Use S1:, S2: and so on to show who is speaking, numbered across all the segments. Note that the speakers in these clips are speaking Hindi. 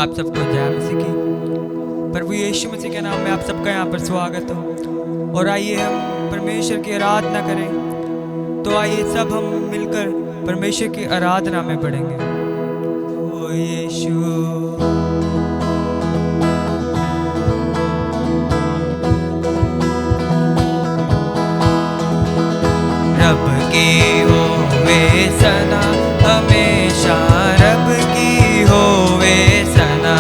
S1: आप सबको जय मसीह की। प्रभु यीशु मसीह के नाम में आप सबका यहाँ पर स्वागत हो। और आइए हम परमेश्वर की आराधना करें। तो आइए सब हम मिलकर परमेश्वर की आराधना में बढ़ेंगे। ओ यीशु रब की होवे सना हमेशा, रब की होवे सना,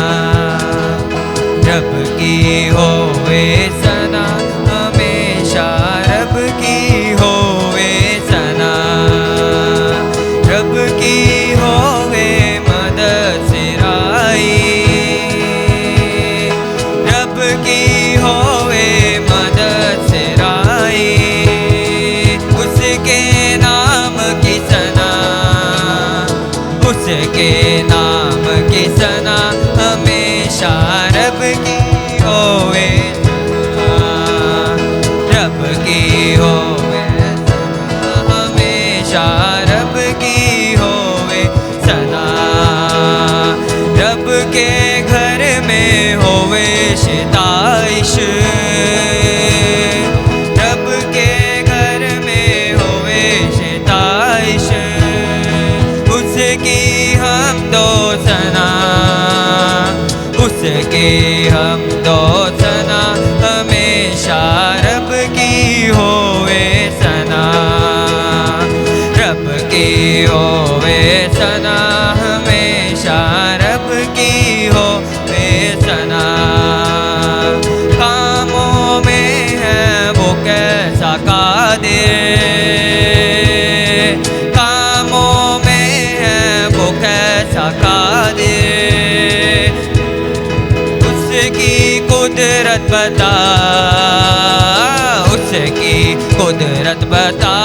S1: रब की होवे सना हमेशा, रब की होवे सना, रब की होवे मदद सिराई, रब की होवे मदद सिराई, उसके नाम की सना, उसके नाम की सना हमेशा, रब की होवे सना, रब की होवे सना हमेशा, रब की होवे सना, रब के घर में होवे शिताइश, रब के घर में होवे शिताइश, उसकी हम दो सना, उसके हम दो सना हमेशा, रब की होवे सना, रब की होवे सना हमेशा, रब की होवे सना। कामों में है वो कैसा कादिर, कामों में है वो कैसा कादिर, उसकी कुदरत बता, उसकी कुदरत बता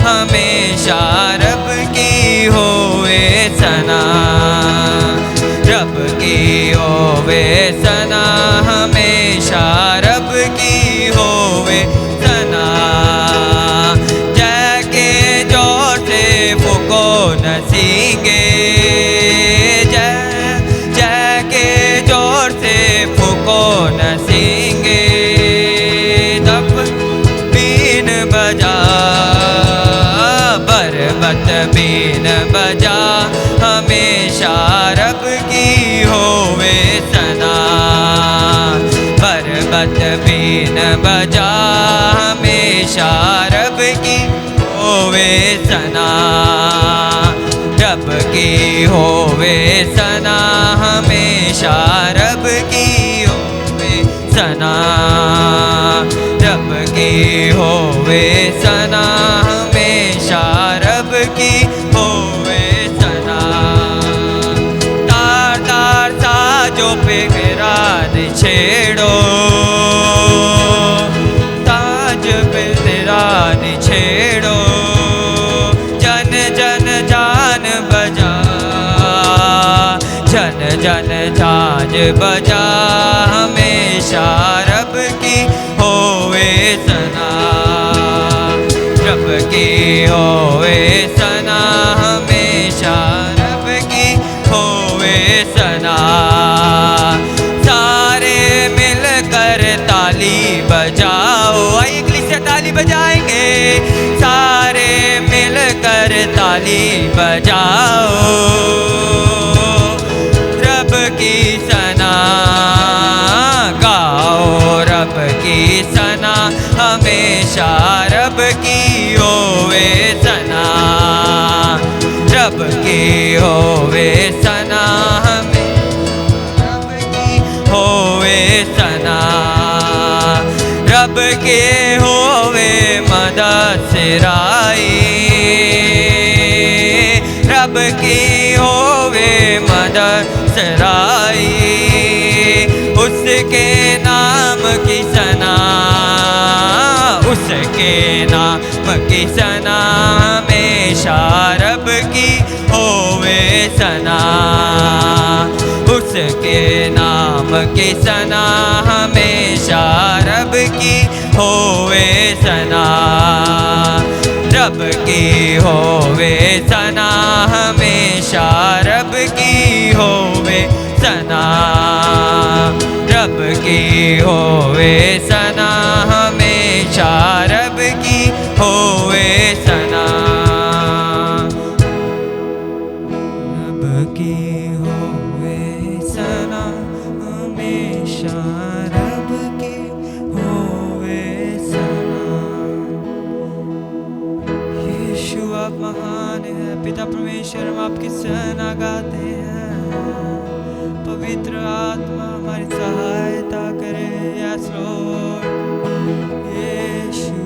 S1: हमेशा, रब की होवे सना, रब की होवे सना हमेशा, रब की होवे सना। जैके जोर से फूको नसींगे, जैके जोर से फूको नसींगे, तब बीन बजा, बरबत बीन बजा हमेशा, रब की होवे सना, बरबत बीन बजा हमेशा, रब की होवे सना, रब की होवे सना हमेशा, रब की होवे सना, रब की होवे सना हमेशा, रब की होवे सना। तार तार साजों पे गिरान छेड़ो, ताज पे तेरा छेड़ो, जन जन जान बजा, जन जन झांझ बजा हमेशा, रब की होवे सना, रब की होवे सना हमेशा, रब की होवे सना। सारे मिलकर ताली बजाओ, आइए इक्लिसिया से ताली बजाएंगे, सारे मिलकर ताली बजाओ, रब की सना गाओ, रब की सना हमेशा, रब की होवे सना, रब की होवे सना हमें, रब की होवे सना, रब के होवे मदद सिराई, रब की होवे मदद सिराई, उसके नाम की सना, उसके नाम की सना हमेशा, रब की होवे सना, उसके नाम की सना हमेशा, रब की होवे सना, रब की होवे सना हमेशा, रब की होवे सना, रब की होवे सना, हमेशा रब की होवे सना, रब की होवे सना, हमेशा रब की होवे सना। यीशु आप महान है, पिता परमेश्वर हम आपकी सराहना गाते हैं। पवित्र आत्मा हमारी सहायता करे। यस लॉर्ड यीशु।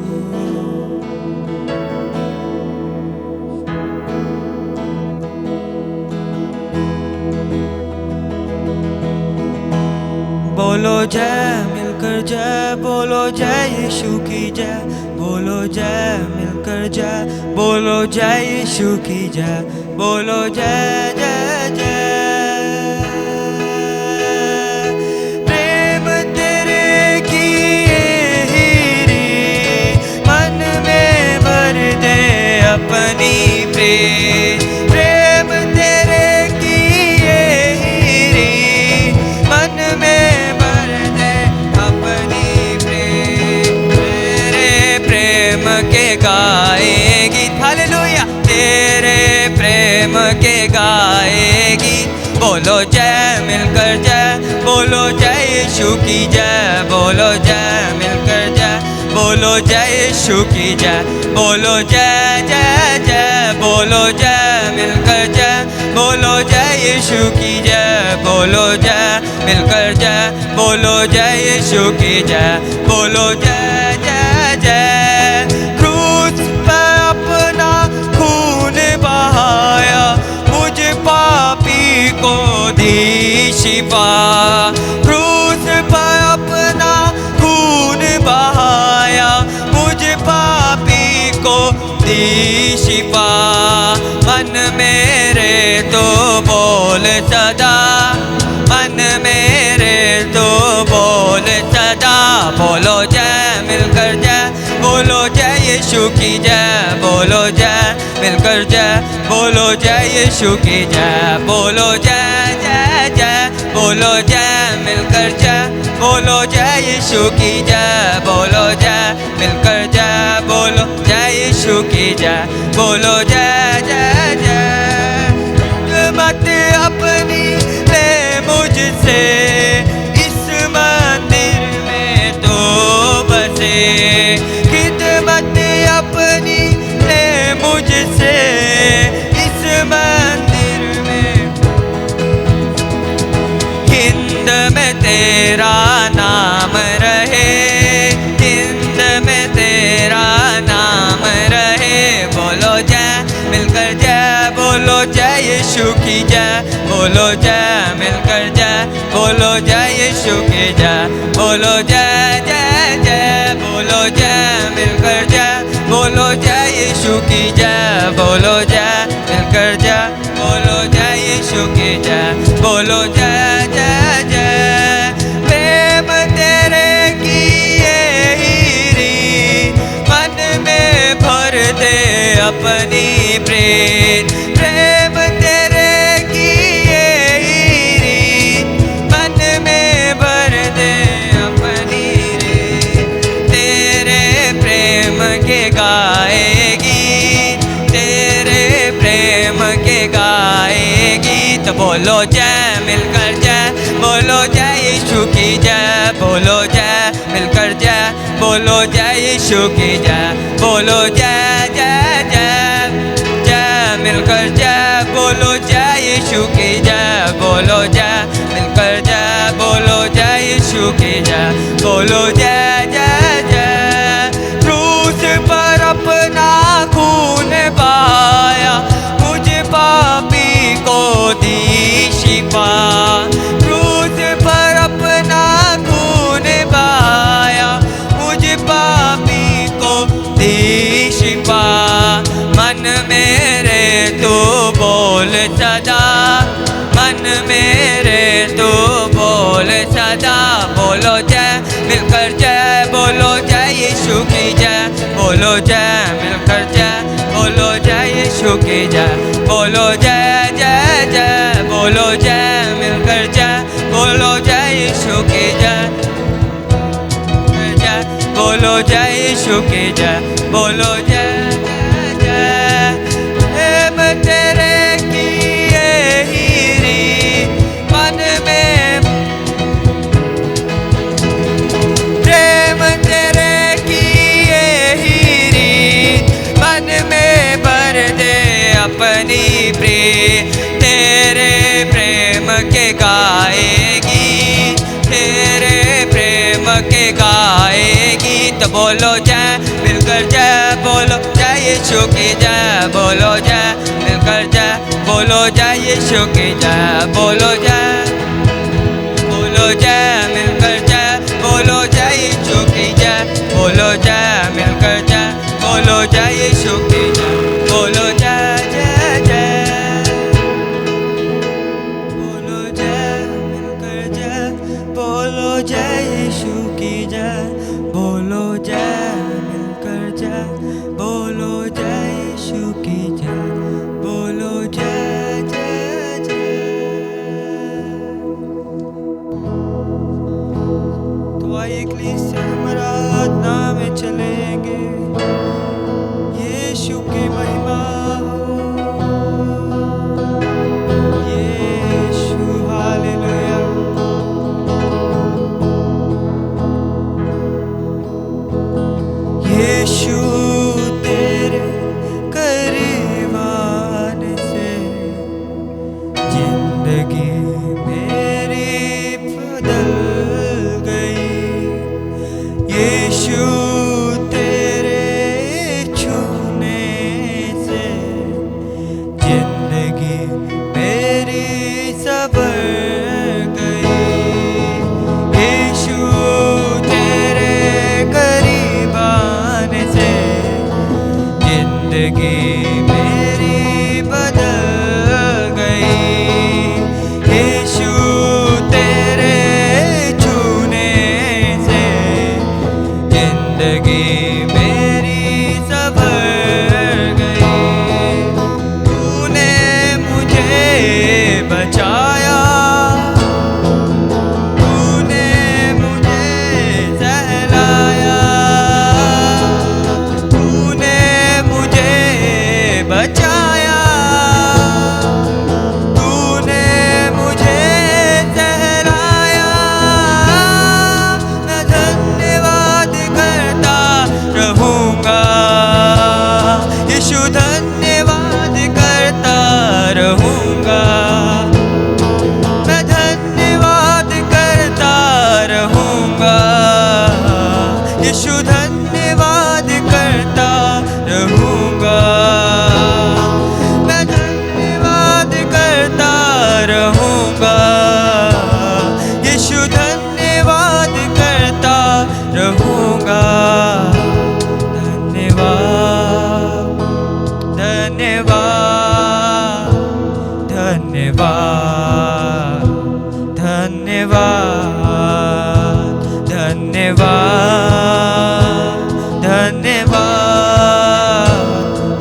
S1: बोलो जय मिलकर जय, बोलो जय यीशु की जय, बोलो जय मिलकर जय, बोलो जय यीशु की जय, बोलो जय जय जय। प्रेम तेरे की हीरी, मन में भर दे अपनी प्रेम, प्रेम तेरे की हीरी, मन में भर दे अपनी प्रेम, तेरे प्रेम के गाएगी, हालेलुया, तेरे प्रेम के गाएगी। बोलो जय मिलकर जय, बोलो जय यीशु की जय, बोलो जय मिलकर जय, बोलो जय यीशु की जय, बोलो जय जय जय, बोलो जय मिलकर जय, बोलो जय यीशु की जय, बोलो जय मिलकर जय, बोलो जय यीशु की जय, बोलो जय जय जय। क्रूस पे अपना खून बहाया, मुझ पापी को दी शिफा, क्रूस पे अपना खून बहाया, मुझ पापी को दी शिफा। मन मेरे तो बोल सदा, मन मेरे तो बोल सदा, बोलो जय मिलकर जय, बोलो जय यीशु की जय, बोलो जय मिलकर जय, बोलो जय यीशु की जय, बोलो जय जय जय, बोलो जय मिलकर जय, बोलो जय यीशु की जय, बोलो जय मिलकर जय, बोलो जय यीशु की जय, बोलो जय जय जय। मत अपनी ले मुझसे, इस मंदिर में तो बसे, खिदमत अपनी ले मुझसे, इस मंदिर में, हिंद में तेरा नाम रहे, हिंद में तेरा नाम रहे। बोलो जय मिलकर जय, बोलो जय यीशु की जय, बोलो जय मिलकर जय, बोलो जय यीशु की जय, बोलो जय जय जय, बोलो जय मिलकर जय, बोलो जय यीशु की जय, बोलो जय मिलकर जय, बोलो जय यीशु की जय, बोलो जय जय जय। प्रेम तेरे की ये हीरी, मन में भर दे अपनी प्रेम, प्रेम तेरे की ये हीरी, मन में भर दे अपनी रे, तेरे प्रेम के गाएगी, तेरे प्रेम के गाएगी। तो बोलो जय मिलकर जय, बोलो जय यीशु की जय, बोलो जय मिलकर जय, बोलो जय यीशु की जय, बोलो जय जय जय, जय मिलकर जय, बोलो जय यीशु की जय, बोलो जय मिलकर जय, बोलो जय यीशु की जय, बोलो जय जय जय। क्रूस पर अपना खून बहाया, मुझे पापी को दी शिफा, क्रूस पर अपना खून बहाया, मुझे पापी को दी शिफा। मन मेरे तो बोल सदा, मन मेरे तो बोल सदा, बोलो जय मिलकर जय, बोलो जय यीशु की जय, बोलो जय मिलकर जय, बोलो जय यीशु की जय, बोलो जय जय जय, बोलो जय, मिलकर जय, बोलो जय यीशु की जय, जय, बोलो जय यीशु की जय, बोलो जय जय जय। प्रेम तेरे की यही रीत मन में, प्रेम तेरे की यही रीत मन में भर दे अपनी प्रीत, तेरे प्रेम के गाएगी, तेरे प्रेम के गाएगी। तो बोलो जय, मिलकर जय, बोलो जय यीशु की जय, बोलो जय, मिलकर जय, बोलो जय यीशु की जय, बोलो जय, बोलो जय, मिलकर जय, बोलो जय यीशु की जय, बोलो जय, मिलकर जय, बोलो जय यीशु की जय, बोलो जय जय जय, बोलो जय, मिलकर जय, बोलो जय यीशु की जय, बोलो जय, मिलकर जय, बोलो जय यीशु की जय, बोलो जय जय जय। तो आइए कलीसिया हम आराधना में चलेंगे, यीशु की महिमा हो, यीशु हालेलुया। यीशु तेरे करीब आने से जिंदगी मेरी बदल गई, यीशु तेरे छूने से जिंदगी मेरी संवर गई, यीशु तेरे करीब आने से जिंदगी मेरी बदल गई, यीशु तेरे छूने से जिंदगी मेरी संवर गई। तूने मुझे बचाया, तूने मुझे सहलाया, तूने मुझे बचाया, तूने मुझे सहलाया। मैं धन्यवाद करता रहूँगा, यीशु धन्यवाद करता रहूँगा, मैं धन्यवाद करता रहूँगा, यीशु धन्यवाद करता रहूँगा, मैं धन्यवाद करता रहूँगा, यीशु धन्यवाद करता रहूँगा। धन्यवाद, धन्यवाद, धन्यवाद, धन्यवाद, धन्यवाद, धन्यवाद,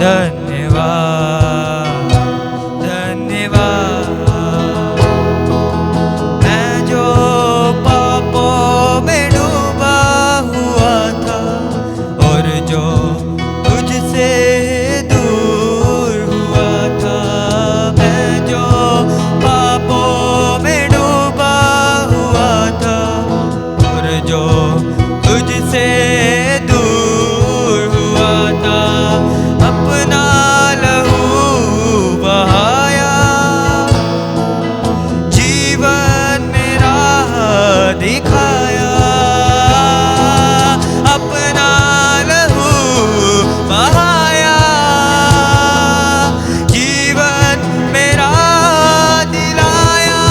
S1: धन्यवाद, धन्यवाद। मैं जो पापों में डूबा हुआ था और जो तुझसे दूर हुआ था, मैं जो पापों में डूबा हुआ था और जो तुझसे दूर हुआ था, अपना लहू बहाया, जीवन मेरा दिखाया, अपना लहू बहाया, जीवन मेरा दिलाया।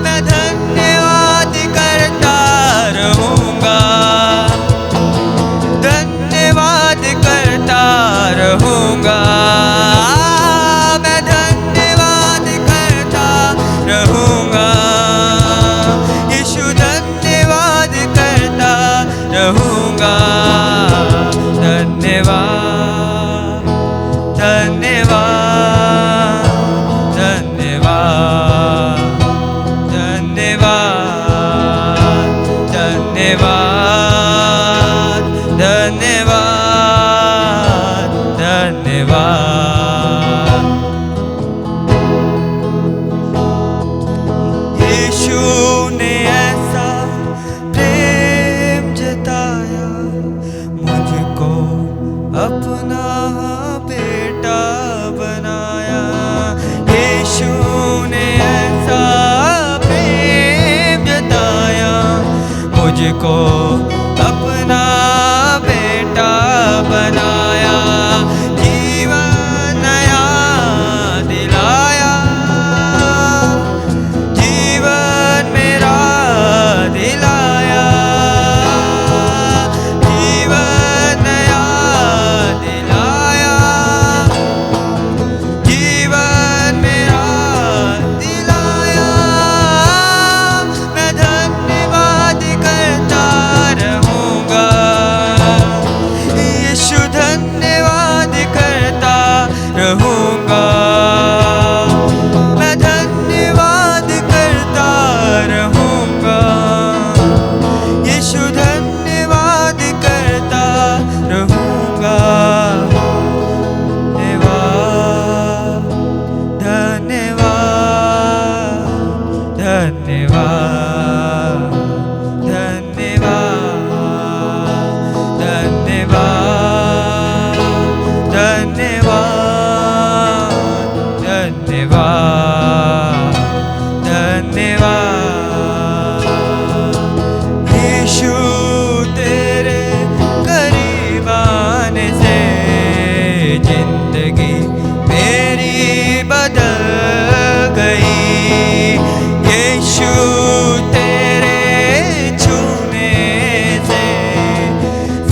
S1: मैं धन्यवाद करता रहूँगा, धन्यवाद करता रहूँगा, मैं धन्यवाद करता रहूँगा, यीशु धन्यवाद करता रहूँगा। धन्यवाद, धन्यवाद, धन्यवाद,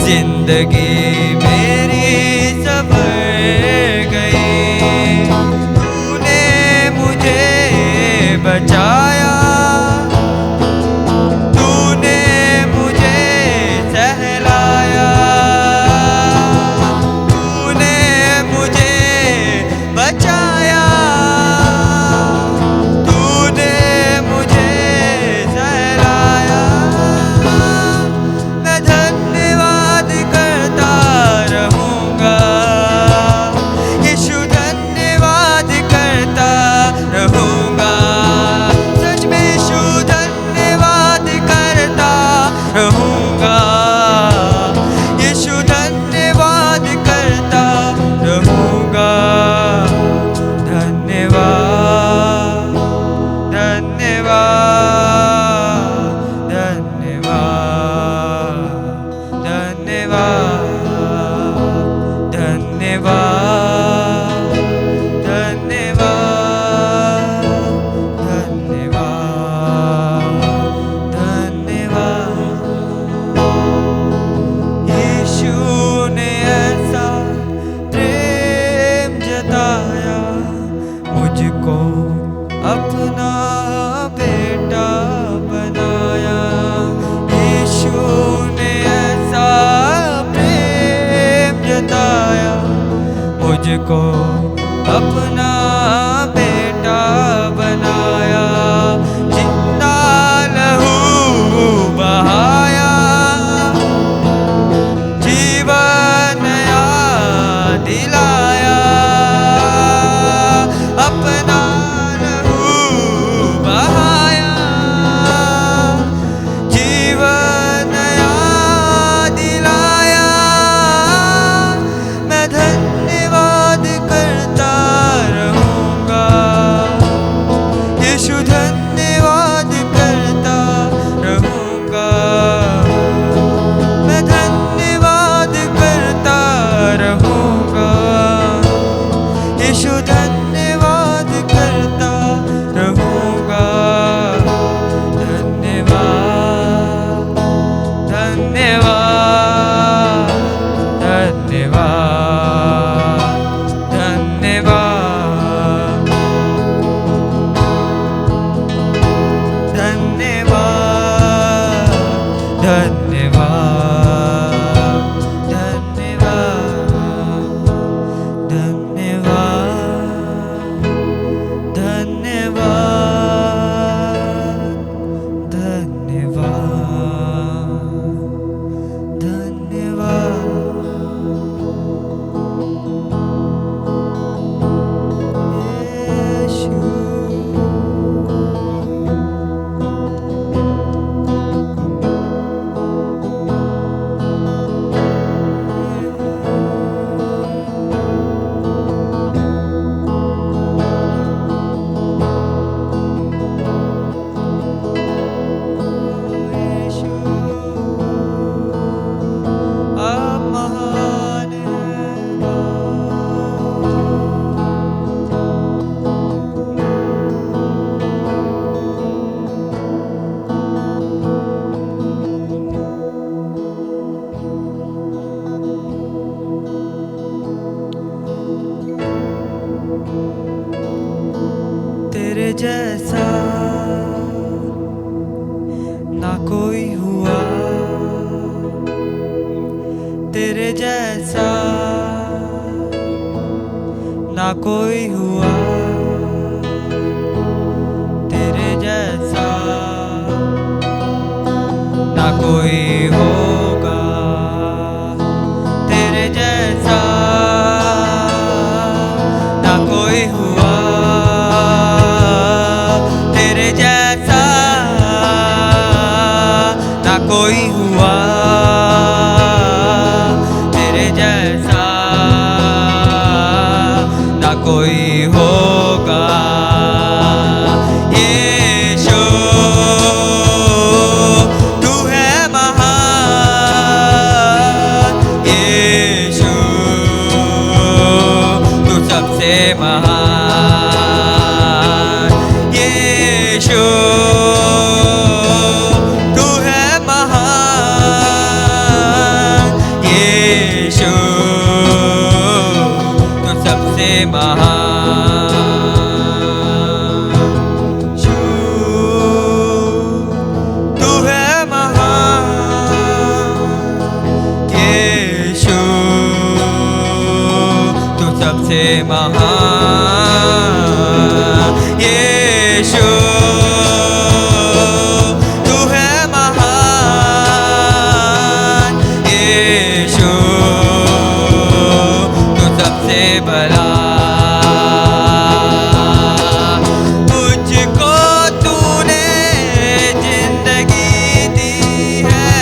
S1: जिंदगी मेरी संवर गई। तूने मुझे बचाया, तूने मुझे सहलाया, तूने मुझे बचाया, तूने मुझे सहलाया। मैं धन्यवाद करता रहूँगा, यीशु धन्यवाद करता रहूँगा। सच में यीशु धन्यवाद करता रहूँगा, यीशु धन्यवाद करता रहूँगा। धन्यवाद, धन्यवाद, धन्यवाद, धन्यवाद, धन्यवाद, धन्यवाद, धन्यवाद। यीशु ने ऐसा प्रेम जताया, मुझको अपना बेटा बनाया। यीशु ने ऐसा प्रेम जताया, मुझको अपना बेटा बनाया। जितना लहू बहाया, जीवन नया दिलाया। अपना लहू बहाया, जीवन नया दिलाया। मैं धन्यवाद करता रहूँगा, यीशु धन्यवाद करता रहूँगा। मैं धन्यवाद करता रहूँगा, यीशु धन्यवाद करता रहूँगा। धन्यवाद, धन्यवाद, धन्यवाद, धन्यवाद, धन्यवाद, धन्यवाद, धन्यवाद, धन्यवाद, धन्यवाद, धन्यवाद, धन्यवाद। यीशु आप महान तेरे जैसा ना कोई हुआ, तेरे जैसा ना कोई हुआ, तेरे जैसा ना कोई होगा। तेरे जैसा ना कोई हुआ, तेरे जैसा ना कोई हुआ, तेरे जैसा ना कोई होगा। यीशु तू है महान, यीशु तू सबसे महान। यीशु तू है महान, यीशु तू सबसे महान, यीशु तू है महान, यीशु तू सबसे महान, यीशु तू है महान, यीशु तू सबसे बड़ा। मुझको तूने जिंदगी दी है,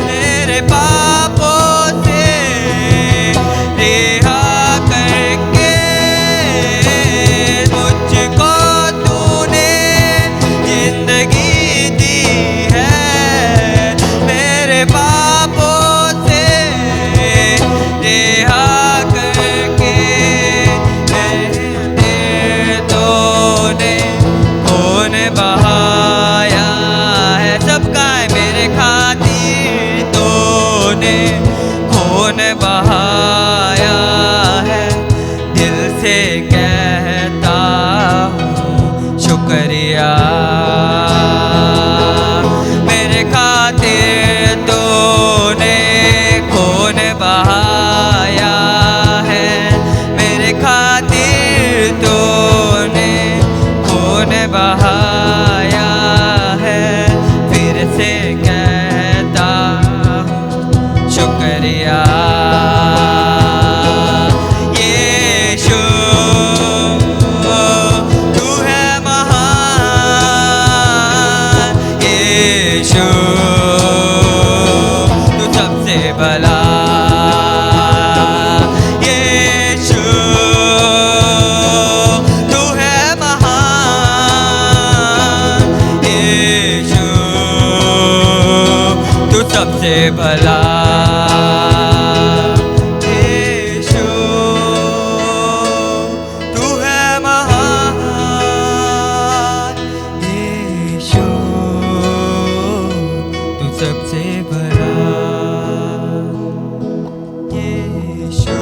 S1: मेरे पापों से रिहा करके। मुझको तूने जिंदगी दी है, मेरे पापों से रिहा करके। मेरे तूने खून बहाया है, सबका है मेरे खातिर तूने खून बहाया है। दिल से कहता हूँ शुक्रिया, मेरे खातिर तूने खून बहाया है, मेरे खातिर तूने खून बहाया है। फिर से कहता हूँ शुक्रिया, यीशु तू है महान, यीशु तू सबसे भला, यीशु तू है महान, यीशु तू सबसे भला, यीशु तू है महान, यीशु तू सबसे भला, यीशु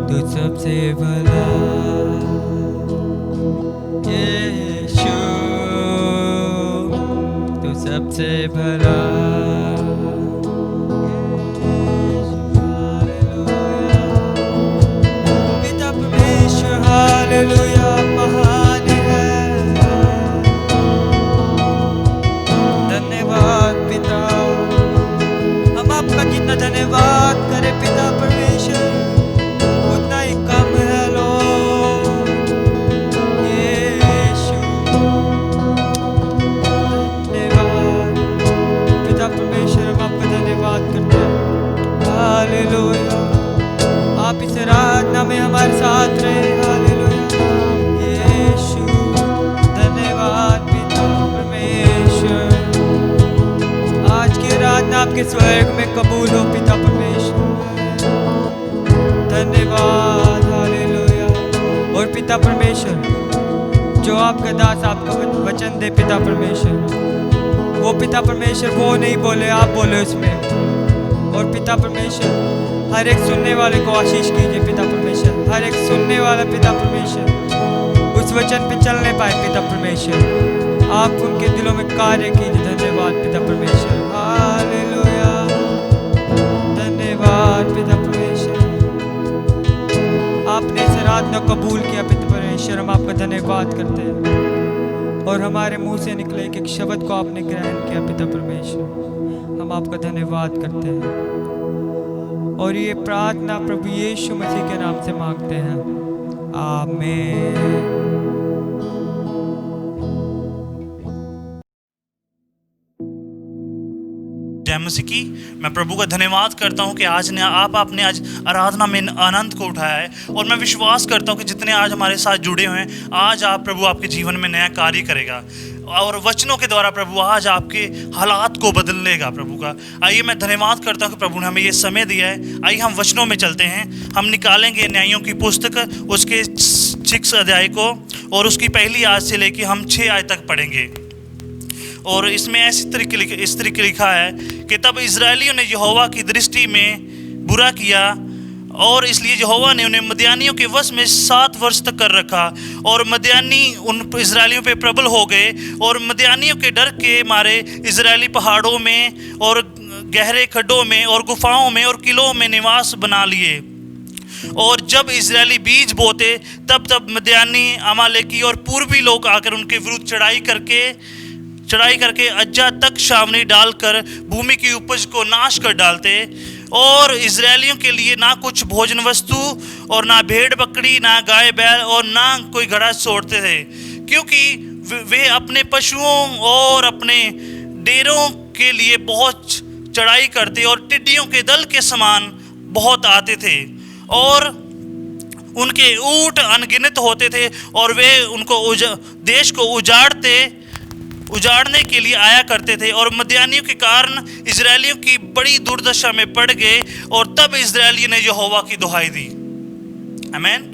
S1: तू सबसे भला, यीशु तू सबसे भला। पिता परमेश्वर हालेलुया महान है। धन्यवाद पिता, हम आपका कितना धन्यवाद करें पिता परमेश्वर, उतना ही कम है लॉर्ड। यीशु धन्यवाद पिता परमेश्वर, हम आपका धन्यवाद करते हैं। हालेलुया, आप इस आराधना में हमारे साथ रहे। हालेलुया, यीशु धन्यवाद पिता परमेश्वर। आज की आराधना आपके स्वर्ग में कबूल हो पिता परमेश्वर। धन्यवाद, हालेलुया। और पिता परमेश्वर, जो आपका दास आपका वचन दे पिता परमेश्वर, वो पिता परमेश्वर वो नहीं बोले, आप बोले उसमें। और पिता परमेश्वर, हर एक सुनने वाले को आशीष कीजिए पिता परमेश्वर। हर एक सुनने वाला पिता परमेश्वर उस वचन पे चलने पाए पिता परमेश्वर। आप उनके दिलों में कार्य कीजिए। धन्यवाद पिता परमेश्वर, हालेलुया। धन्यवाद पिता परमेश्वर, आपने इस आराधना को कबूल किया पिता परमेश्वर। हम आपका धन्यवाद करते हैं, और हमारे मुंह से निकले एक शब्द को आपने ग्रहण किया पिता परमेश्वर। हम आपका धन्यवाद करते हैं, और ये प्रार्थना प्रभु यीशु मसीह के नाम से मांगते हैं, आमीन।
S2: जय मसीह की। मैं प्रभु का धन्यवाद करता हूं कि आज ने आप आपने आज आराधना में आनंद को उठाया है, और मैं विश्वास करता हूं कि जितने आज हमारे साथ जुड़े हुए हैं, आज आप प्रभु आपके जीवन में नया कार्य करेगा, और वचनों के द्वारा प्रभु आज आपके हालात को बदल लेगा प्रभु का। आइए मैं धन्यवाद करता हूं कि प्रभु ने हमें ये समय दिया है। आइए हम वचनों में चलते हैं। हम निकालेंगे न्यायों की पुस्तक उसके 6 अध्याय को, और उसकी पहली आयत से लेकर हम 6 आयत तक पढ़ेंगे। और इसमें इस तरीके लिखा है कि तब इजरायलियों ने यहोवा की दृष्टि में बुरा किया और इसलिए यहोवा ने उन्हें मदियानियों के वश में 7 वर्ष तक कर रखा। और मदियानी उन इजरायलियों पे प्रबल हो गए और मदियानियों के डर के मारे इजरायली पहाड़ों में और गहरे खड्डों में और गुफाओं में और किलों में निवास बना लिए। और जब इजरायली बीज बोते तब मदियानी, अमालेकी और पूर्वी लोग आकर उनके विरुद्ध चढ़ाई करके अज्जा तक छावनी डालकर भूमि की उपज को नाश कर डालते। और इजरायलियों के लिए ना कुछ भोजन वस्तु और ना भेड़ बकरी, ना गाय बैल और ना कोई घड़ा छोड़ते थे, क्योंकि वे अपने पशुओं और अपने डेरों के लिए बहुत चढ़ाई करते और टिड्डियों के दल के समान बहुत आते थे। और उनके ऊँट अनगिनत होते थे और वे उनको देश को उजाड़ने के लिए आया करते थे। और मदियानियों के कारण इजरायलियों की बड़ी दुर्दशा में पड़ गए और तब इजरायलियों ने यहोवा की दुहाई दी। आमीन।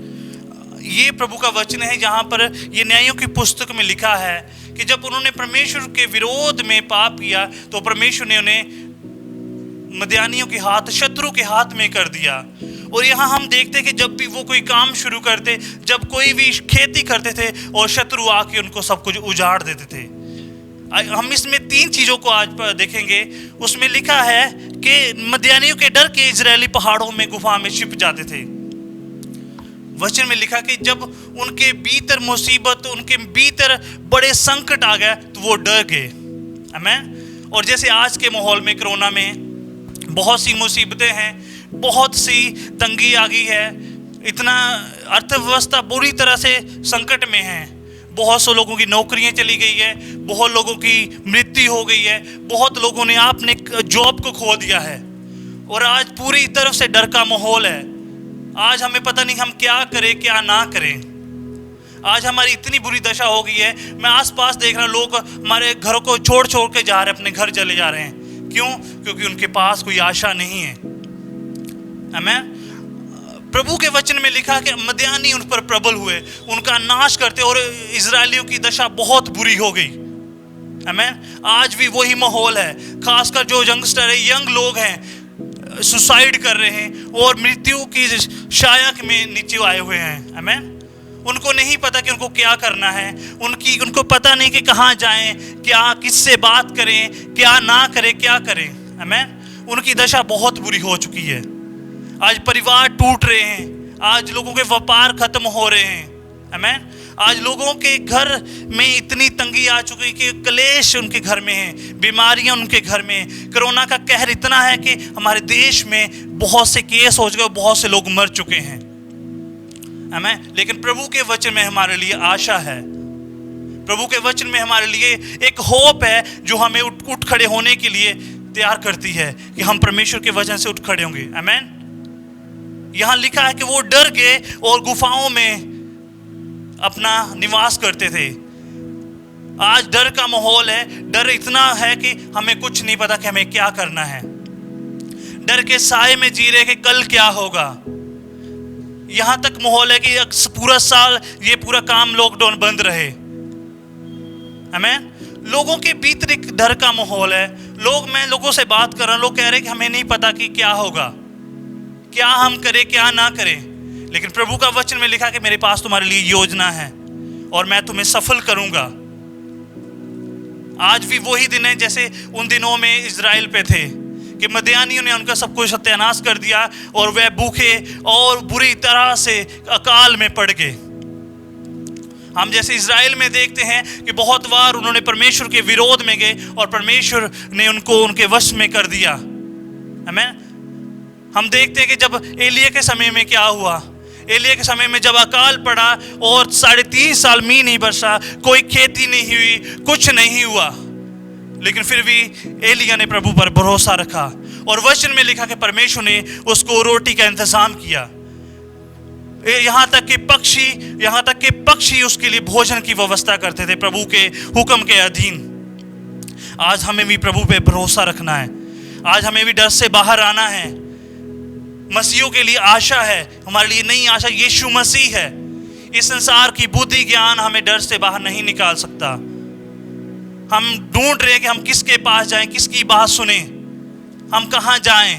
S2: ये प्रभु का वचन है, जहाँ पर ये न्यायों की पुस्तक में लिखा है कि जब उन्होंने परमेश्वर के विरोध में पाप किया तो परमेश्वर ने उन्हें मदियानियों के हाथ, शत्रु के हाथ में कर दिया। और यहाँ हम देखते हैं कि जब भी वो कोई काम शुरू करते, जब कोई भी खेती करते थे और शत्रु आके उनको सब कुछ उजाड़ देते थे। हम इसमें 3 चीज़ों को आज देखेंगे। उसमें लिखा है कि मदियानियों के डर के इजरायली पहाड़ों में गुफा में छिप जाते थे। वचन में लिखा कि जब उनके भीतर मुसीबत, उनके भीतर बड़े संकट आ गया तो वो डर गए। आमीन। और जैसे आज के माहौल में, कोरोना में बहुत सी मुसीबतें हैं, बहुत सी तंगी आ गई है, इतना अर्थव्यवस्था बुरी तरह से संकट में है। बहुत से लोगों की नौकरियां चली गई है, बहुत लोगों की मृत्यु हो गई है, बहुत लोगों ने अपने जॉब को खो दिया है और आज पूरी तरफ से डर का माहौल है। आज हमें पता नहीं हम क्या करें क्या ना करें। आज हमारी इतनी बुरी दशा हो गई है, मैं आसपास देख रहा हूँ लोग हमारे घरों को छोड़ के जा रहे हैं, अपने घर चले जा रहे हैं। क्यों? क्योंकि उनके पास कोई आशा नहीं है। आमीन। प्रभु के वचन में लिखा कि मदियानी उन पर प्रबल हुए, उनका नाश करते और इजरायलियों की दशा बहुत बुरी हो गई। आमीन। आज भी वही माहौल है, खासकर जो यंगस्टर है, यंग लोग हैं, सुसाइड कर रहे हैं और मृत्यु की छाया में नीचे आए हुए हैं। आमीन। उनको नहीं पता कि उनको क्या करना है, उनको पता नहीं कि कहाँ जाएं, क्या किससे बात करें, क्या ना करें, क्या करें। आमीन। उनकी दशा बहुत बुरी हो चुकी है। आज परिवार टूट रहे हैं, आज लोगों के व्यापार खत्म हो रहे हैं। आमीन। आज लोगों के घर में इतनी तंगी आ चुकी है कि क्लेश उनके घर में है, बीमारियां उनके घर में है। कोरोना का कहर इतना है कि हमारे देश में बहुत से केस हो चुके, बहुत से लोग मर चुके हैं। आमीन। लेकिन प्रभु के वचन में हमारे लिए आशा है, प्रभु के वचन में हमारे लिए एक होप है जो हमें उठ खड़े होने के लिए तैयार करती है कि हम परमेश्वर के वचन से उठ खड़े होंगे। आमीन। यहाँ लिखा है कि वो डर गए और गुफाओं में अपना निवास करते थे। आज डर का माहौल है, डर इतना है कि हमें कुछ नहीं पता कि हमें क्या करना है। डर के साए में जी रहे कि कल क्या होगा। यहाँ तक माहौल है कि पूरा साल ये पूरा काम लॉकडाउन बंद रहे। आमीन। लोगों के भीतर एक डर का माहौल है। मैं लोगों से बात कर रहा हूँ, लोग कह रहे हैं कि हमें नहीं पता कि क्या होगा, क्या हम करें क्या ना करें। लेकिन प्रभु का वचन में लिखा कि मेरे पास तुम्हारे लिए योजना है और मैं तुम्हें सफल करूंगा। आज भी वही दिन है जैसे उन दिनों में इजराइल पे थे कि मदियानियों ने उनका सब कुछ सत्यानाश कर दिया और वह भूखे और बुरी तरह से अकाल में पड़ गए। हम जैसे इजराइल में देखते हैं कि बहुत बार उन्होंने परमेश्वर के विरोध में गए और परमेश्वर ने उनको उनके वश में कर दिया। आमीन। हम देखते हैं कि जब एलिया के समय में क्या हुआ। एलिया के समय में जब अकाल पड़ा और 3.5 साल मींह नहीं बरसा, कोई खेती नहीं हुई, कुछ नहीं हुआ, लेकिन फिर भी एलिया ने प्रभु पर भरोसा रखा और वचन में लिखा कि परमेश्वर ने उसको रोटी का इंतजाम किया। यहाँ तक कि पक्षी उसके लिए भोजन की व्यवस्था करते थे प्रभु के हुक्म के अधीन। आज हमें भी प्रभु पे भरोसा रखना है। आज हमें भी डर से बाहर आना है। मसीहों के लिए आशा है, हमारे लिए नई आशा यीशु मसीह है। इस संसार की बुद्धि ज्ञान हमें डर से बाहर नहीं निकाल सकता। हम ढूंढ रहे हैं कि हम किसके पास जाएं, किसकी बात सुने, हम कहाँ जाएं।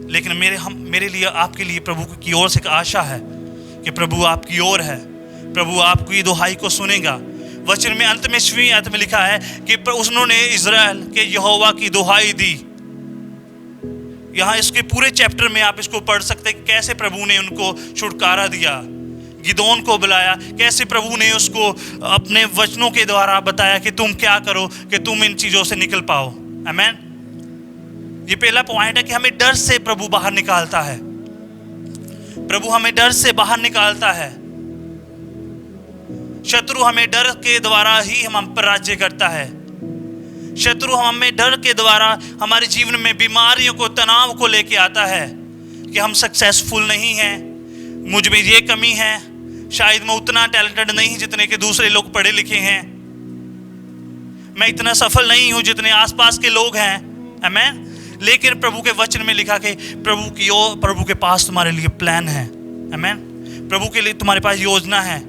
S2: लेकिन मेरे लिए, आपके लिए प्रभु की ओर से एक आशा है कि प्रभु आपकी ओर है, प्रभु आपकी दुहाई को सुनेगा। वचन में अंत में 6वीं आयत में लिखा है कि उन्होंने इज़राइल के यहोवा की दुहाई दी। यहाँ इसके पूरे चैप्टर में आप इसको पढ़ सकते हैं, कैसे प्रभु ने उनको छुटकारा दिया, गिदोन को बुलाया, कैसे प्रभु ने उसको अपने वचनों के द्वारा बताया कि तुम क्या करो कि तुम इन चीजों से निकल पाओ। आमीन। ये पहला पॉइंट है कि हमें डर से प्रभु बाहर निकालता है। प्रभु हमें डर से बाहर निकालता है। शत्रु हमें डर के द्वारा ही हम पर राज्य करता है। शत्रु हमें डर के द्वारा हमारे जीवन में बीमारियों को, तनाव को लेके आता है कि हम सक्सेसफुल नहीं हैं, मुझ में ये कमी है, शायद मैं उतना टैलेंटेड नहीं जितने के दूसरे लोग पढ़े लिखे हैं, मैं इतना सफल नहीं हूं जितने आसपास के लोग हैं। आमीन। लेकिन प्रभु के वचन में लिखा कि प्रभु के पास तुम्हारे लिए प्लान है। आमीन। प्रभु के लिए तुम्हारे पास योजना है।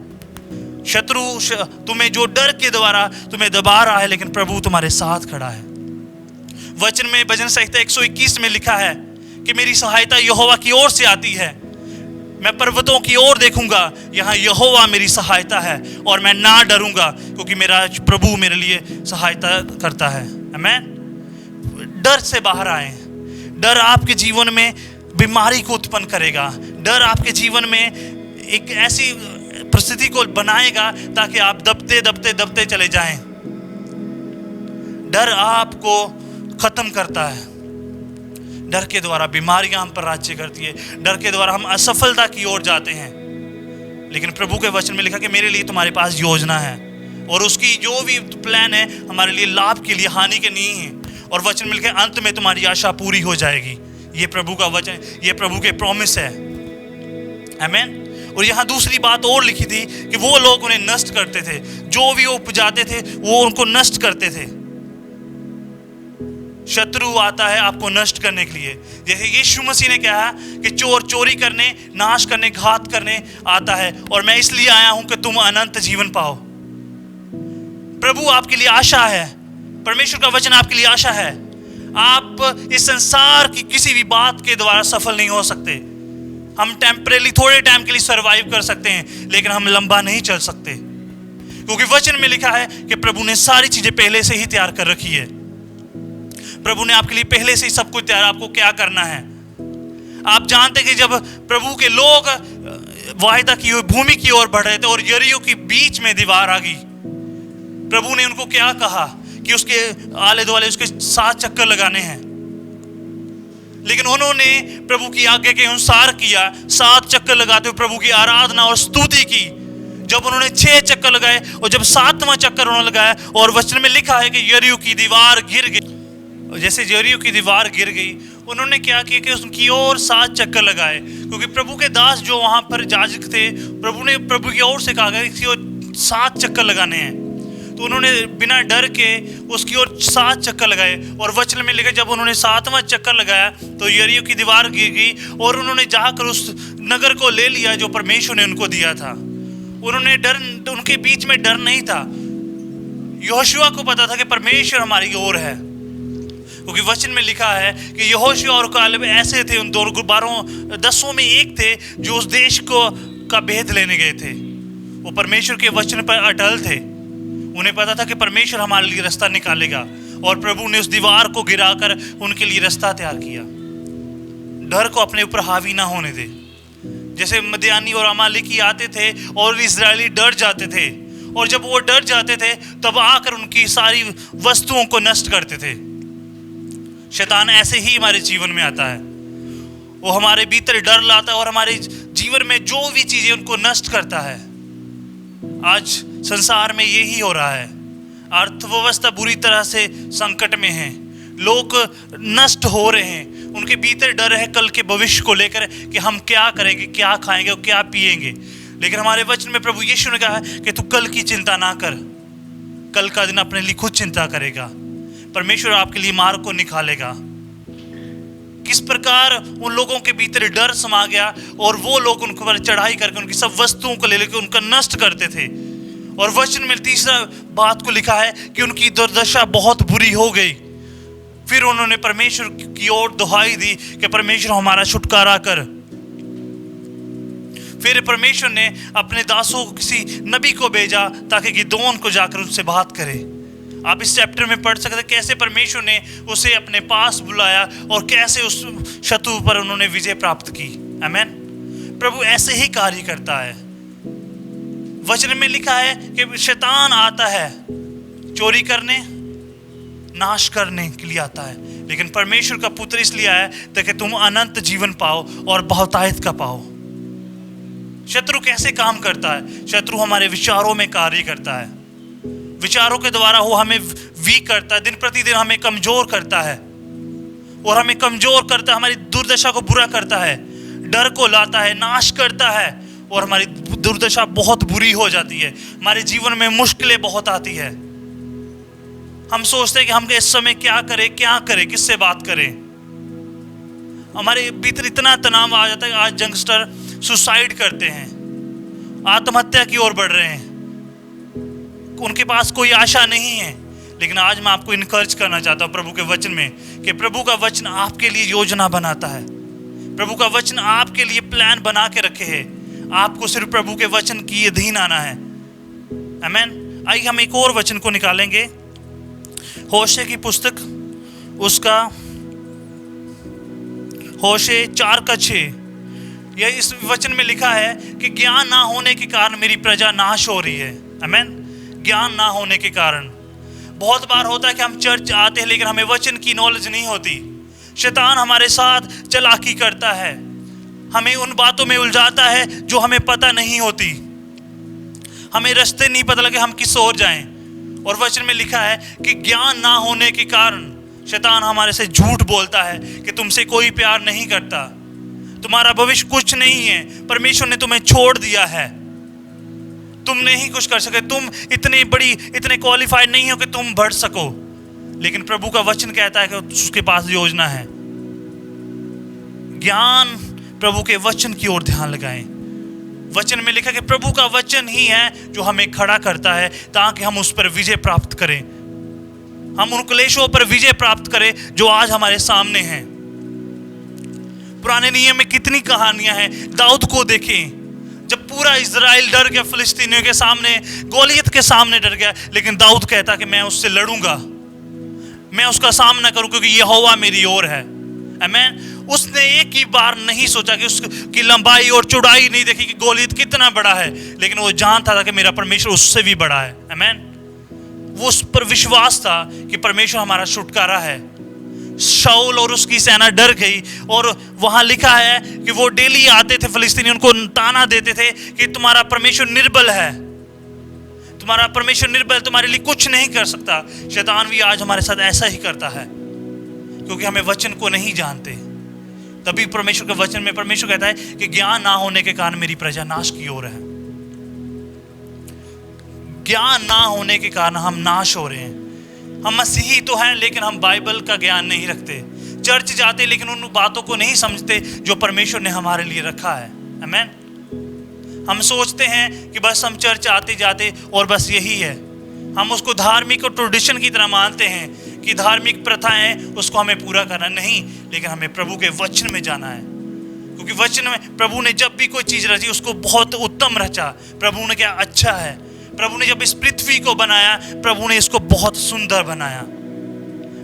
S2: शत्रु तुम्हें जो डर के द्वारा तुम्हें दबा रहा है, लेकिन प्रभु तुम्हारे साथ खड़ा है। वचन में भजन संहिता 121 में लिखा है कि मेरी सहायता यहोवा की ओर से आती है, मैं पर्वतों की ओर देखूंगा, यहाँ यहोवा मेरी सहायता है और मैं ना डरूंगा, क्योंकि मेरा प्रभु मेरे लिए सहायता करता है। आमीन। डर से बाहर आए। डर आपके जीवन में बीमारी को उत्पन्न करेगा। डर आपके जीवन में एक ऐसी परिस्थिति को बनाएगा ताकि आप दबते चले जाएं। डर आपको खत्म करता है। डर के द्वारा बीमारियां हम पर राज्य करती है। डर के द्वारा हम असफलता की ओर जाते हैं। लेकिन प्रभु के वचन में लिखा कि मेरे लिए तुम्हारे पास योजना है और उसकी जो भी प्लान है हमारे लिए लाभ के लिए, हानि के नहीं है। और वचन में लिखा अंत में तुम्हारी आशा पूरी हो जाएगी। ये प्रभु का वचन, ये प्रभु के प्रॉमिस है। आमीन। और यहाँ दूसरी बात और लिखी थी कि वो लोग उन्हें नष्ट करते थे, जो भी वो उपजाते थे वो उनको नष्ट करते थे। शत्रु आता है आपको नष्ट करने के लिए। जैसे यीशु मसीह ने कहा कि चोर चोरी करने, नाश करने, घात करने आता है और मैं इसलिए आया हूं कि तुम अनंत जीवन पाओ। प्रभु आपके लिए आशा है। परमेश्वर का वचन आपके लिए आशा है। आप इस संसार की किसी भी बात के द्वारा सफल नहीं हो सकते। हम टेम्परेली थोड़े टाइम के लिए सरवाइव कर सकते हैं, लेकिन हम लंबा नहीं चल सकते, क्योंकि वचन में लिखा है कि प्रभु ने सारी चीजें पहले से ही तैयार कर रखी है। प्रभु ने आपके लिए पहले से ही सब कुछ तैयार, आपको क्या करना है। आप जानते कि जब प्रभु के लोग वायदा की हुई भूमि की ओर बढ़ रहे थे और यरीहो के बीच में दीवार आ गई, प्रभु ने उनको क्या कहा कि उसके आले दुआले उसके 7 चक्कर लगाने हैं। लेकिन उन्होंने प्रभु की आज्ञा के अनुसार किया। 7 चक्कर लगाते हुए प्रभु की आराधना और स्तुति की। जब उन्होंने 6 चक्कर लगाए और जब 7वां चक्कर उन्होंने लगाया, और वचन में लिखा है कि यरीहो की दीवार गिर गई। जैसे यरीहो की दीवार गिर गई, उन्होंने क्या किया कि उनकी ओर 7 चक्कर लगाए, क्योंकि प्रभु के दास जो वहां पर याजक थे, प्रभु ने प्रभु की ओर से कहा कि इसकी ओर 7 चक्कर लगाने हैं। तो उन्होंने बिना डर के उसकी ओर 7 चक्कर लगाए। और वचन में लिखा जब उन्होंने 7वां चक्कर लगाया तो यरीहो की दीवार गिर गई और उन्होंने जाकर उस नगर को ले लिया जो परमेश्वर ने उनको दिया था। उन्होंने उनके बीच में डर नहीं था। यहोशुआ को पता था कि परमेश्वर हमारी ओर है, क्योंकि वचन में लिखा है कि यहोशुआ और कालेब ऐसे थे, उन 10 में एक थे जो उस देश का भेद लेने गए थे। वो परमेश्वर के वचन पर अटल थे। उन्हें पता था कि परमेश्वर हमारे लिए रास्ता निकालेगा, और प्रभु ने उस दीवार को गिराकर उनके लिए रास्ता तैयार किया। डर को अपने ऊपर हावी ना होने दे। जैसे मदियानी और अमालेकी आते थे और इजरायली डर जाते थे, और जब वो डर जाते थे तब आकर उनकी सारी वस्तुओं को नष्ट करते थे। शैतान ऐसे ही हमारे जीवन में आता है। वो हमारे भीतर डर लाता है और हमारे जीवन में जो भी चीजें उनको नष्ट करता है। आज संसार में यही हो रहा है। अर्थव्यवस्था बुरी तरह से संकट में है। लोग नष्ट हो रहे हैं। उनके भीतर डर है कल के भविष्य को लेकर कि हम क्या करेंगे, क्या खाएंगे और क्या पिएंगे। लेकिन हमारे वचन में प्रभु यीशु ने कहा है कि तू कल की चिंता ना कर, कल का दिन अपने लिए खुद चिंता करेगा। परमेश्वर आपके लिए मार्ग को निकालेगा। किस प्रकार उन लोगों के भीतर डर समा गया और वो लोग उनको पर चढ़ाई करके उनकी सब वस्तुओं को ले लेकर उनका नष्ट करते थे। और वचन में तीसरा बात को लिखा है कि उनकी दुर्दशा बहुत बुरी हो गई। फिर उन्होंने परमेश्वर की ओर दुहाई दी कि परमेश्वर हमारा छुटकारा कर। फिर परमेश्वर ने अपने दासों को किसी नबी को भेजा ताकि गिदोन को जाकर उनसे बात करे। आप इस चैप्टर में पढ़ सकते हैं कैसे परमेश्वर ने उसे अपने पास बुलाया और कैसे उस शत्रु पर उन्होंने विजय प्राप्त की। आमीन। प्रभु ऐसे ही कार्य करता है। वचन में लिखा है कि शैतान आता है चोरी करने, नाश करने के लिए आता है, लेकिन परमेश्वर का पुत्र इसलिए आया ताकि तुम अनंत जीवन पाओ और बहुतायत का पाओ। शत्रु कैसे काम करता है? शत्रु हमारे विचारों में कार्य करता है। विचारों के द्वारा वो हमें वीक करता है, दिन प्रतिदिन हमें कमजोर करता है और हमें कमजोर करता है, हमारी दुर्दशा को बुरा करता है, डर को लाता है, नाश करता है और हमारी दुर्दशा बहुत बुरी हो जाती है। हमारे जीवन में मुश्किलें बहुत आती है। हम सोचते हैं कि हम इस समय क्या करें, किससे बात करें। हमारे भीतर इतना तनाव आ जाता है। आज यंगस्टर सुसाइड करते हैं, आत्महत्या की ओर बढ़ रहे हैं, उनके पास कोई आशा नहीं है। लेकिन आज मैं आपको इनकरेज करना चाहता हूँ प्रभु के वचन में कि प्रभु का वचन आपके लिए योजना बनाता है। प्रभु का वचन आपके लिए प्लान बना के रखे है। आपको सिर्फ प्रभु के वचन की अधीन आना है। आमीन। आइए हम एक और वचन को निकालेंगे, होशे की पुस्तक, उसका होशे 4:6। यह इस वचन में लिखा है कि ज्ञान ना होने के कारण मेरी प्रजा नाश हो रही है। आमीन। ज्ञान ना होने के कारण बहुत बार होता है कि हम चर्च आते हैं लेकिन हमें वचन की नॉलेज नहीं होती। शैतान हमारे साथ चालाकी करता है, हमें उन बातों में उलझाता है जो हमें पता नहीं होती। हमें रास्ते नहीं पता लगे हम किस ओर जाएं। और वचन में लिखा है कि ज्ञान ना होने के कारण शैतान हमारे से झूठ बोलता है कि तुमसे कोई प्यार नहीं करता, तुम्हारा भविष्य कुछ नहीं है, परमेश्वर ने तुम्हें छोड़ दिया है, तुम नहीं कुछ कर सके, तुम इतने क्वालिफाइड नहीं हो कि तुम बढ़ सको। लेकिन प्रभु का वचन कहता है कि उसके पास योजना है। ज्ञान प्रभु के वचन की ओर ध्यान लगाएं। वचन में लिखा कि प्रभु का वचन ही है जो हमें खड़ा करता है ताकि हम उस पर विजय प्राप्त करें, हम उन क्लेशों पर विजय प्राप्त करें जो आज हमारे सामने हैं। पुराने नियम में कितनी कहानियां हैं। दाऊद को देखें, जब पूरा इजराइल डर गया फिलिस्तीनियों के सामने, गोलियत के सामने डर गया, लेकिन दाऊद कहता कि मैं उससे लड़ूंगा, मैं उसका सामना करूं क्योंकि यहोवा मेरी ओर है। आमीन। उसने एक ही बार नहीं सोचा कि उसकी लंबाई और चौड़ाई नहीं देखी कि गोलियत कितना बड़ा है, लेकिन वो जानता था कि मेरा परमेश्वर उससे भी बड़ा है। आमीन। वो उस पर विश्वास था कि परमेश्वर हमारा छुटकारा है। शाऊल और उसकी सेना डर गई और वहां लिखा है कि वो डेली आते थे, फिलिस्तीनी उनको ताना देते थे कि तुम्हारा परमेश्वर निर्बल है, तुम्हारा परमेश्वर निर्बल, तुम्हारे लिए कुछ नहीं कर सकता। शैतान भी आज हमारे साथ ऐसा ही करता है क्योंकि हमें वचन को नहीं जानते। तभी परमेश्वर के वचन में परमेश्वर कहता है कि ज्ञान ना होने के कारण मेरी प्रजा नाश की ओर है। ज्ञान ना होने के कारण हम नाश हो रहे हैं। हम मसीही तो हैं लेकिन हम बाइबल का ज्ञान नहीं रखते, चर्च जाते लेकिन उन बातों को नहीं समझते जो परमेश्वर ने हमारे लिए रखा है। आमीन। हम सोचते हैं कि बस हम चर्च आते जाते और बस यही है, हम उसको धार्मिक और ट्रेडिशन की तरह मानते हैं कि धार्मिक प्रथाएं उसको हमें पूरा करना नहीं, लेकिन हमें प्रभु के वचन में जाना है क्योंकि वचन में प्रभु ने जब भी कोई चीज रची उसको बहुत उत्तम रचा। प्रभु ने क्या अच्छा है। प्रभु ने जब इस पृथ्वी को बनाया, प्रभु ने इसको बहुत सुंदर बनाया।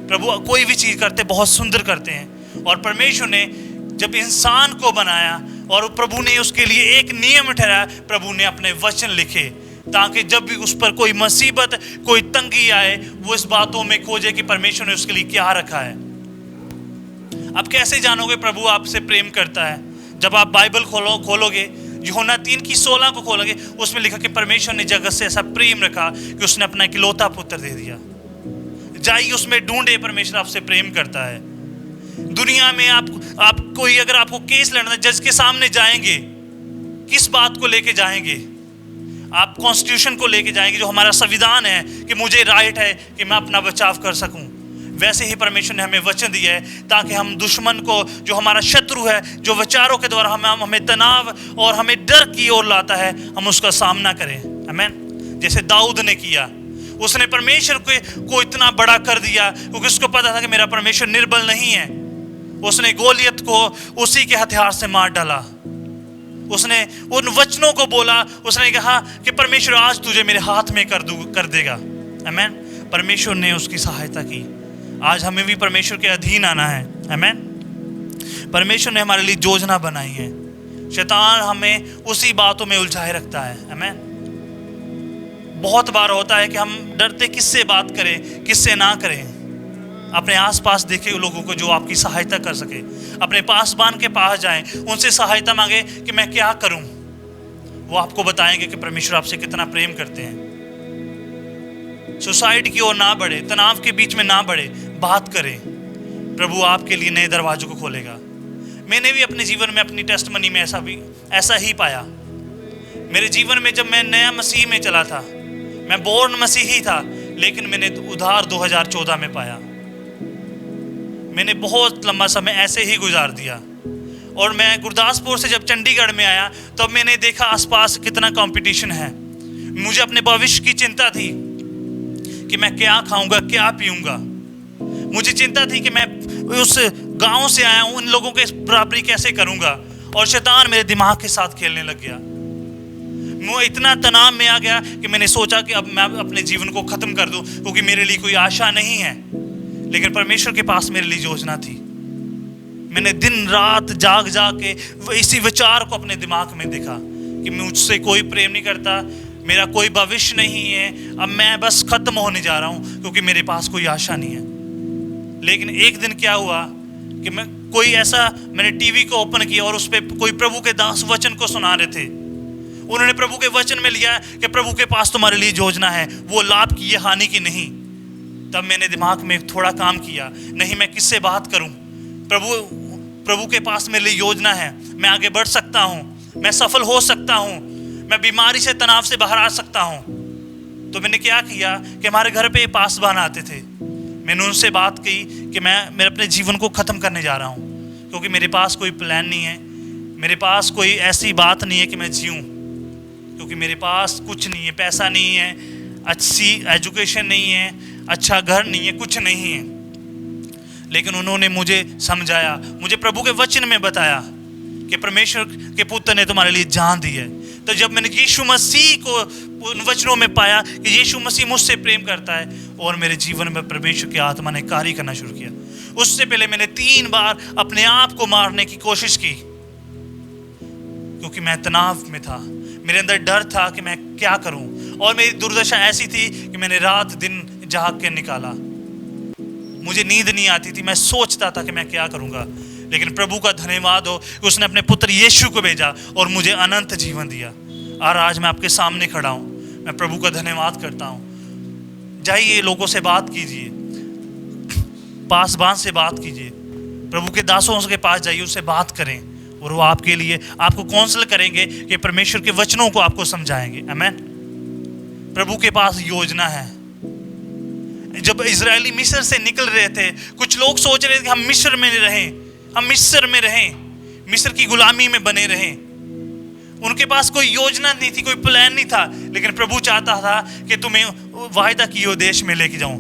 S2: प्रभु कोई भी चीज करते बहुत सुंदर करते हैं। और परमेश्वर ने जब इंसान को बनाया और प्रभु ने उसके लिए एक नियम ठहराया, प्रभु ने अपने वचन लिखे ताकि जब भी उस पर कोई मुसीबत, कोई तंगी आए, वो इस बातों में खोजे कि परमेश्वर ने उसके लिए क्या रखा है। अब कैसे जानोगे प्रभु आपसे प्रेम करता है? जब आप बाइबल खोलोगे, यूहन्ना 3:16 को खोलोगे, उसमें लिखा कि परमेश्वर ने जगत से ऐसा प्रेम रखा कि उसने अपना इकलौता पुत्र दे दिया। जाइए उसमें ढूंढे, परमेश्वर आपसे प्रेम करता है। दुनिया में आप कोई अगर आपको केस लड़ना है, जज के सामने जाएंगे, किस बात को लेके जाएंगे? आप कॉन्स्टिट्यूशन को लेके जाएंगे, जो हमारा संविधान है कि मुझे राइट है कि मैं अपना बचाव कर सकूं। वैसे ही परमेश्वर ने हमें वचन दिया है ताकि हम दुश्मन को, जो हमारा शत्रु है, जो विचारों के द्वारा हमें तनाव और हमें डर की ओर लाता है, हम उसका सामना करें। आमीन। जैसे दाऊद ने किया। उसने परमेश्वर को इतना बड़ा कर दिया क्योंकि उसको पता था कि मेरा परमेश्वर निर्बल नहीं है। उसने गोलियत को उसी के हथियार से मार डाला। उसने उन वचनों को बोला, उसने कहा कि परमेश्वर आज तुझे मेरे हाथ में कर देगा। आमीन। परमेश्वर ने उसकी सहायता की। आज हमें भी परमेश्वर के अधीन आना है। आमीन। परमेश्वर ने हमारे लिए योजना बनाई है। शैतान हमें उसी बातों में उलझाए रखता है। आमीन। बहुत बार होता है कि हम डरते किससे बात करें, किससे ना करें। अपने आसपास देखे लोगों को जो आपकी सहायता कर सके। अपने पासबान के पास जाएं, उनसे सहायता मांगे कि मैं क्या करूं। वो आपको बताएंगे कि परमेश्वर आपसे कितना प्रेम करते हैं। सुसाइड की ओर ना बढ़े, तनाव के बीच में ना बढ़े, बात करें। प्रभु आपके लिए नए दरवाजों को खोलेगा। मैंने भी अपने जीवन में, अपनी टेस्टमनी में ऐसा ही पाया। मेरे जीवन में जब मैं नया मसीह में चला था, मैं बोर्न मसीही था, लेकिन मैंने उधार 2014 में पाया। मैंने बहुत लंबा समय ऐसे ही गुजार दिया। और मैं गुरदासपुर से जब चंडीगढ़ में आया तब मैंने देखा आसपास कितना कंपटीशन है। मुझे अपने भविष्य की चिंता थी कि मैं क्या खाऊंगा, क्या पीऊंगा। मुझे चिंता थी कि मैं उस गांव से आया हूं, उन लोगों के बराबरी कैसे करूंगा। और शैतान मेरे दिमाग के साथ खेलने लग गया। मैं इतना तनाव में आ गया कि मैंने सोचा कि अब मैं अपने जीवन को खत्म कर दूं, क्योंकि मेरे लिए कोई आशा नहीं है। लेकिन परमेश्वर के पास मेरे लिए योजना थी। मैंने दिन रात जाग के इसी विचार को अपने दिमाग में देखा कि मुझसे कोई प्रेम नहीं करता, मेरा कोई भविष्य नहीं है, अब मैं बस खत्म होने जा रहा हूं क्योंकि मेरे पास कोई आशा नहीं है। लेकिन एक दिन क्या हुआ कि मैंने टीवी को ओपन किया और उस पर कोई प्रभु के दास वचन को सुना रहे थे। उन्होंने प्रभु के वचन में लिया कि प्रभु के पास तुम्हारे लिए योजना है, वो लाभ की है, हानि की नहीं। तब मैंने दिमाग में थोड़ा काम किया, नहीं मैं किससे बात करूं। प्रभु के पास मेरे लिए योजना है, मैं आगे बढ़ सकता हूं, मैं सफल हो सकता हूं, मैं बीमारी से, तनाव से बाहर आ सकता हूं। तो मैंने क्या किया कि हमारे घर पे पासबान आते थे। मैंने उनसे बात की कि मैं अपने जीवन को ख़त्म करने जा रहा हूँ, क्योंकि मेरे पास कोई प्लान नहीं है, मेरे पास कोई ऐसी बात नहीं है कि मैं जीऊँ, क्योंकि मेरे पास कुछ नहीं है, पैसा नहीं है, अच्छी एजुकेशन नहीं है, अच्छा घर नहीं है, कुछ नहीं है। लेकिन उन्होंने मुझे समझाया, मुझे प्रभु के वचन में बताया कि परमेश्वर के पुत्र ने तुम्हारे लिए जान दी है। तो जब मैंने यीशु मसीह को उन वचनों में पाया कि यीशु मसीह मुझसे प्रेम करता है, और मेरे जीवन में परमेश्वर की आत्मा ने कार्य करना शुरू किया। उससे पहले मैंने 3 बार अपने आप को मारने की कोशिश की, क्योंकि मैं तनाव में था, मेरे अंदर डर था कि मैं क्या करूं। और मेरी दुर्दशा ऐसी थी कि मैंने रात दिन जाग के निकाला, मुझे नींद नहीं आती थी, मैं सोचता था कि मैं क्या करूंगा। लेकिन प्रभु का धन्यवाद हो कि उसने अपने पुत्र यीशु को भेजा और मुझे अनंत जीवन दिया। और आज मैं आपके सामने खड़ा हूं, मैं प्रभु का धन्यवाद करता हूं। जाइए, लोगों से बात कीजिए, पासबान से बात कीजिए, प्रभु के दासों के पास जाइए, उससे बात करें, और वो आपके लिए आपको काउंसल करेंगे कि परमेश्वर के वचनों को आपको समझाएंगे। आमीन। प्रभु के पास योजना है। जब इजरायली मिस्र से निकल रहे थे, कुछ लोग सोच रहे थे कि हम मिस्र में रहें, हम मिस्र में रहें, मिस्र की गुलामी में बने रहें। उनके पास कोई योजना नहीं थी, कोई प्लान नहीं था। लेकिन प्रभु चाहता था कि तुम्हें वायदा किए हुए देश में लेके जाऊं,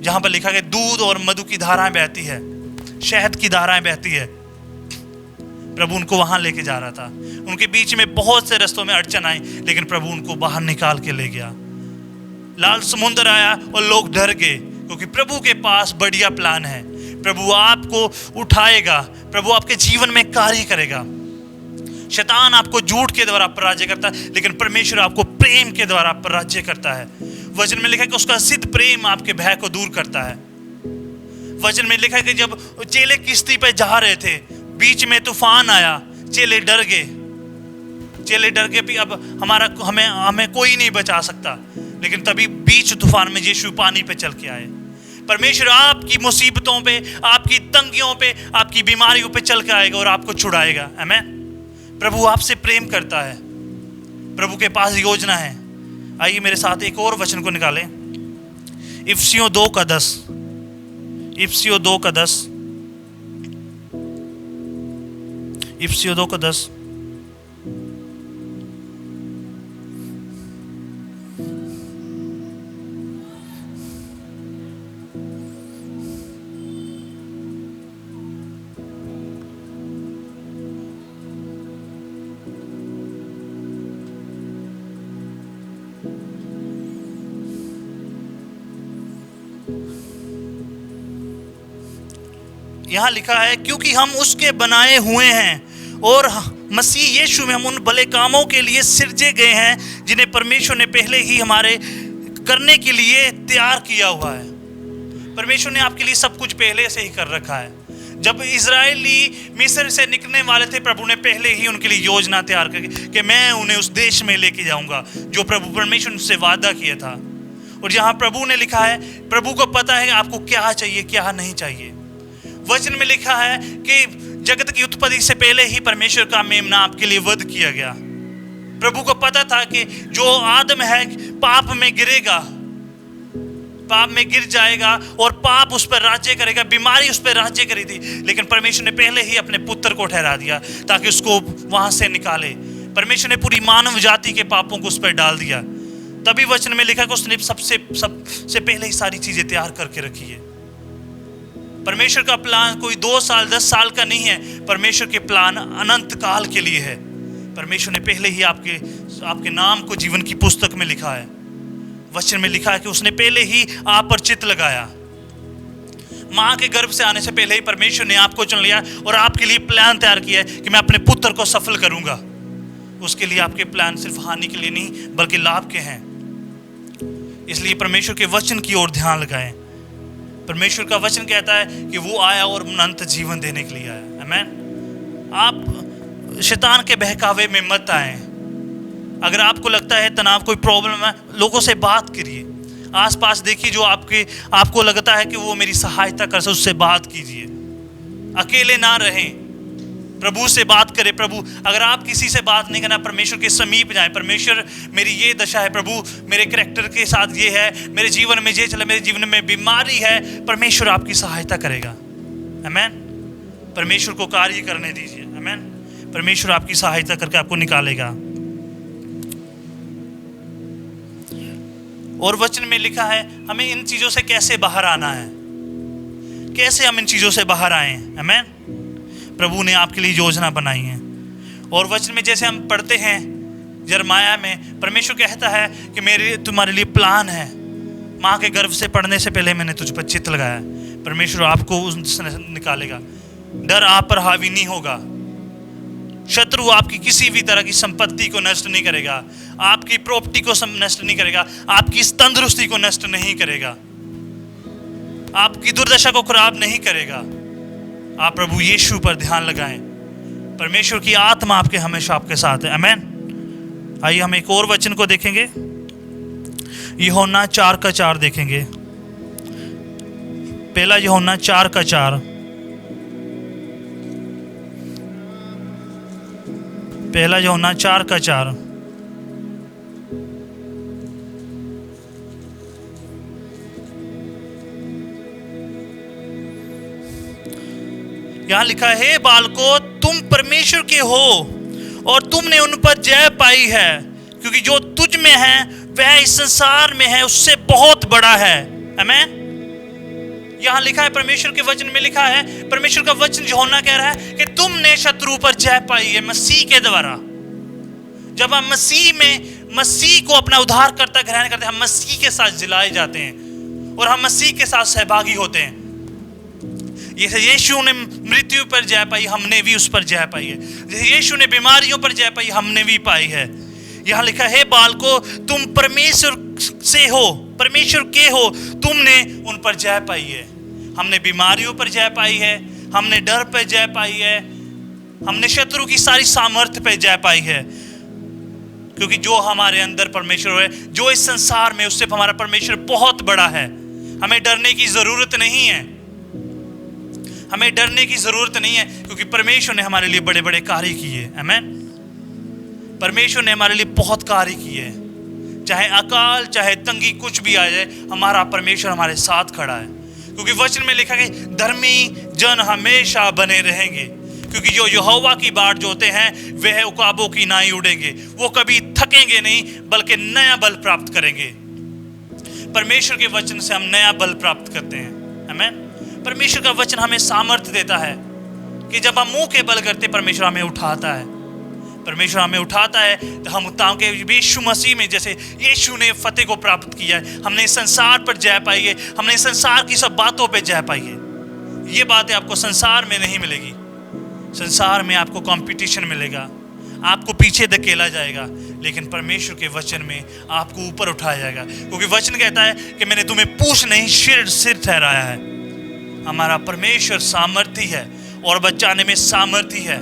S2: जहां पर लिखा है दूध और मधु की धाराएं बहती है, शहद की धाराएं बहती है। प्रभु उनको वहां लेके जा रहा था। उनके बीच में बहुत से रास्तों में अड़चन आई, लेकिन प्रभु उनको बाहर निकाल के ले गया। लाल समुद्र आया और लोग डर गए, क्योंकि प्रभु के पास बढ़िया प्लान है। प्रभु आपको उठाएगा, प्रभु आपके जीवन में कार्य करेगा। शैतान आपको झूठ के द्वारा पराजय करता है, लेकिन परमेश्वर आपको प्रेम के द्वारा पराजय करता है। वचन में लिखा है कि उसका सिद्ध प्रेम आपके भय को दूर करता है। वचन में लिखा है कि जब चेले किश्ती पे जा रहे थे, बीच में तूफान आया, चेले डर गए भी, अब हमें कोई नहीं बचा सकता। लेकिन तभी बीच तूफान में यीशु पानी पे चल के आए। परमेश्वर आपकी मुसीबतों पे, आपकी तंगियों पे, आपकी बीमारियों पे चल के आएगा और आपको छुड़ाएगा। आमीन। प्रभु आपसे प्रेम करता है, प्रभु के पास योजना है। आइए मेरे साथ एक और वचन को निकालें, इफिसियों 2:10। इफिसियों 2:10। इफिसियों 2:10। यहाँ लिखा है क्योंकि हम उसके बनाए हुए हैं और मसीह यीशु में हम उन भले कामों के लिए सिरजे गए हैं जिन्हें परमेश्वर ने पहले ही हमारे करने के लिए तैयार किया हुआ है। परमेश्वर ने आपके लिए सब कुछ पहले से ही कर रखा है। जब इजरायली मिस्र से निकलने वाले थे, प्रभु ने पहले ही उनके लिए योजना तैयार करके कि मैं उन्हें उस देश में लेके जाऊंगा जो प्रभु परमेश्वर ने उनसे वादा किया था। और जहां प्रभु ने लिखा है, प्रभु को पता है आपको क्या चाहिए क्या नहीं चाहिए। वचन में लिखा है कि जगत की उत्पत्ति से पहले ही परमेश्वर का मेमना आपके लिए वध किया गया। प्रभु को पता था कि जो आदम है पाप में गिरेगा, पाप में गिर जाएगा और पाप उस पर राज्य करेगा, बीमारी उस पर राज्य करी थी, लेकिन परमेश्वर ने पहले ही अपने पुत्र को ठहरा दिया ताकि उसको वहां से निकाले। परमेश्वर ने पूरी मानव जाति के पापों को उस पर डाल दिया। तभी वचन में लिखा कि उसने सबसे पहले ही सारी चीजें तैयार करके रखी है। परमेश्वर का प्लान कोई 2 साल 10 साल का नहीं है, परमेश्वर के प्लान अनंत काल के लिए है। परमेश्वर ने पहले ही आपके नाम को जीवन की पुस्तक में लिखा है। वचन में लिखा है कि उसने पहले ही आप पर चित्त लगाया। मां के गर्भ से आने से पहले ही परमेश्वर ने आपको चुन लिया और आपके लिए प्लान तैयार किया है कि मैं अपने पुत्र को सफल करूंगा। उसके लिए आपके प्लान सिर्फ हानि के लिए नहीं बल्कि लाभ के हैं। इसलिए परमेश्वर के वचन की ओर ध्यान लगाएं। परमेश्वर का वचन कहता है कि वो आया और अनंत जीवन देने के लिए आया। आमीन। आप शैतान के बहकावे में मत आए। अगर आपको लगता है तनाव, कोई प्रॉब्लम है, लोगों से बात करिए। आसपास देखिए जो आपको लगता है कि वो मेरी सहायता कर सकते, उससे बात कीजिए। अकेले ना रहें, प्रभु से बात करें। प्रभु, अगर आप किसी से बात नहीं करना, परमेश्वर के समीप जाएं। परमेश्वर, मेरी ये दशा है प्रभु, मेरे कैरेक्टर के साथ ये है, मेरे जीवन में ये चला, मेरे जीवन में बीमारी है, परमेश्वर आपकी सहायता करेगा। आमीन। परमेश्वर को कार्य करने दीजिए। आमीन। परमेश्वर आपकी सहायता करके आपको निकालेगा। और वचन में लिखा है हमें इन चीजों से कैसे बाहर आना है, कैसे हम इन चीजों से बाहर आए। आमीन। प्रभु ने आपके लिए योजना बनाई है। और वचन में जैसे हम पढ़ते हैं यिर्मयाह में, परमेश्वर कहता है कि मेरे तुम्हारे लिए प्लान है। माँ के गर्भ से पढ़ने से पहले मैंने तुझ पर चित्त लगाया। परमेश्वर आपको उससे निकालेगा। डर आप पर हावी नहीं होगा। शत्रु आपकी किसी भी तरह की संपत्ति को नष्ट नहीं करेगा, आपकी प्रॉपर्टी को नष्ट नहीं करेगा, आपकी तंदुरुस्ती को नष्ट नहीं करेगा, आपकी दुर्दशा को खराब नहीं करेगा। आप प्रभु यीशु पर ध्यान लगाएं। परमेश्वर की आत्मा आपके हमेशा आपके साथ है। आमीन। आइए हम एक और वचन को देखेंगे। यूहन्ना 4:4 देखेंगे। पहला यूहन्ना 4:4। पहला यूहन्ना 4:4। यहां लिखा है, हे बालकों, तुम परमेश्वर के हो और तुमने उन पर जय पाई है, क्योंकि जो तुझ में है वह इस संसार में है उससे बहुत बड़ा है। आमीन। यहां लिखा है, परमेश्वर के वचन में लिखा है, परमेश्वर का वचन यूहन्ना कह रहा है कि तुमने शत्रु पर जय पाई है मसीह के द्वारा। जब हम मसीह को अपना उद्धारकर्ता ग्रहण करते हैं, हम मसीह के साथ जिलाए जाते हैं और हम मसीह के साथ सहभागी होते हैं। जैसे यीशु ने मृत्यु पर जय पाई, हमने भी उस पर जय पाई है। जैसे यीशु ने बीमारियों पर जय पाई, हमने भी पाई है। यहां लिखा है, बालकों, तुम परमेश्वर से हो, परमेश्वर के हो, तुमने उन पर जय पाई है। हमने बीमारियों पर जय पाई है, हमने डर पर जय पाई है, हमने शत्रु की सारी सामर्थ्य पर जय पाई है। क्योंकि जो हमारे अंदर परमेश्वर है, जो इस संसार में, उससे हमारा परमेश्वर बहुत बड़ा है। हमें डरने की जरूरत नहीं है, हमें डरने की जरूरत नहीं है, क्योंकि परमेश्वर ने हमारे लिए बड़े बड़े कार्य किए। आमीन। परमेश्वर ने हमारे लिए बहुत कार्य किए। चाहे अकाल, चाहे तंगी, कुछ भी आ जाए, हमारा परमेश्वर हमारे साथ खड़ा है। क्योंकि वचन में लिखा है, धर्मी जन हमेशा बने रहेंगे, क्योंकि जो यहोवा की बाट जोते हैं वह उकाबों की नाई उड़ेंगे। वो कभी थकेंगे नहीं बल्कि नया बल प्राप्त करेंगे। परमेश्वर के वचन से हम नया बल प्राप्त करते हैं। आमीन। परमेश्वर का वचन हमें सामर्थ्य देता है कि जब हम मुंह के बल करते, परमेश्वर हमें उठाता है। परमेश्वर हमें उठाता है तो हम उतार के यीशु मसीह में, जैसे यीशु ने फतेह को प्राप्त किया है, हमने इस संसार पर जय पाई है, हमने इस संसार की सब बातों पे जय पाई है। ये बातें आपको संसार में नहीं मिलेगी। संसार में आपको कंपटीशन मिलेगा, आपको पीछे धकेला जाएगा, लेकिन परमेश्वर के वचन में आपको ऊपर उठाया जाएगा, क्योंकि वचन कहता है कि मैंने तुम्हें पूछ नहीं सिर ठहराया है। हमारा परमेश्वर सामर्थी है और बचाने में सामर्थी है।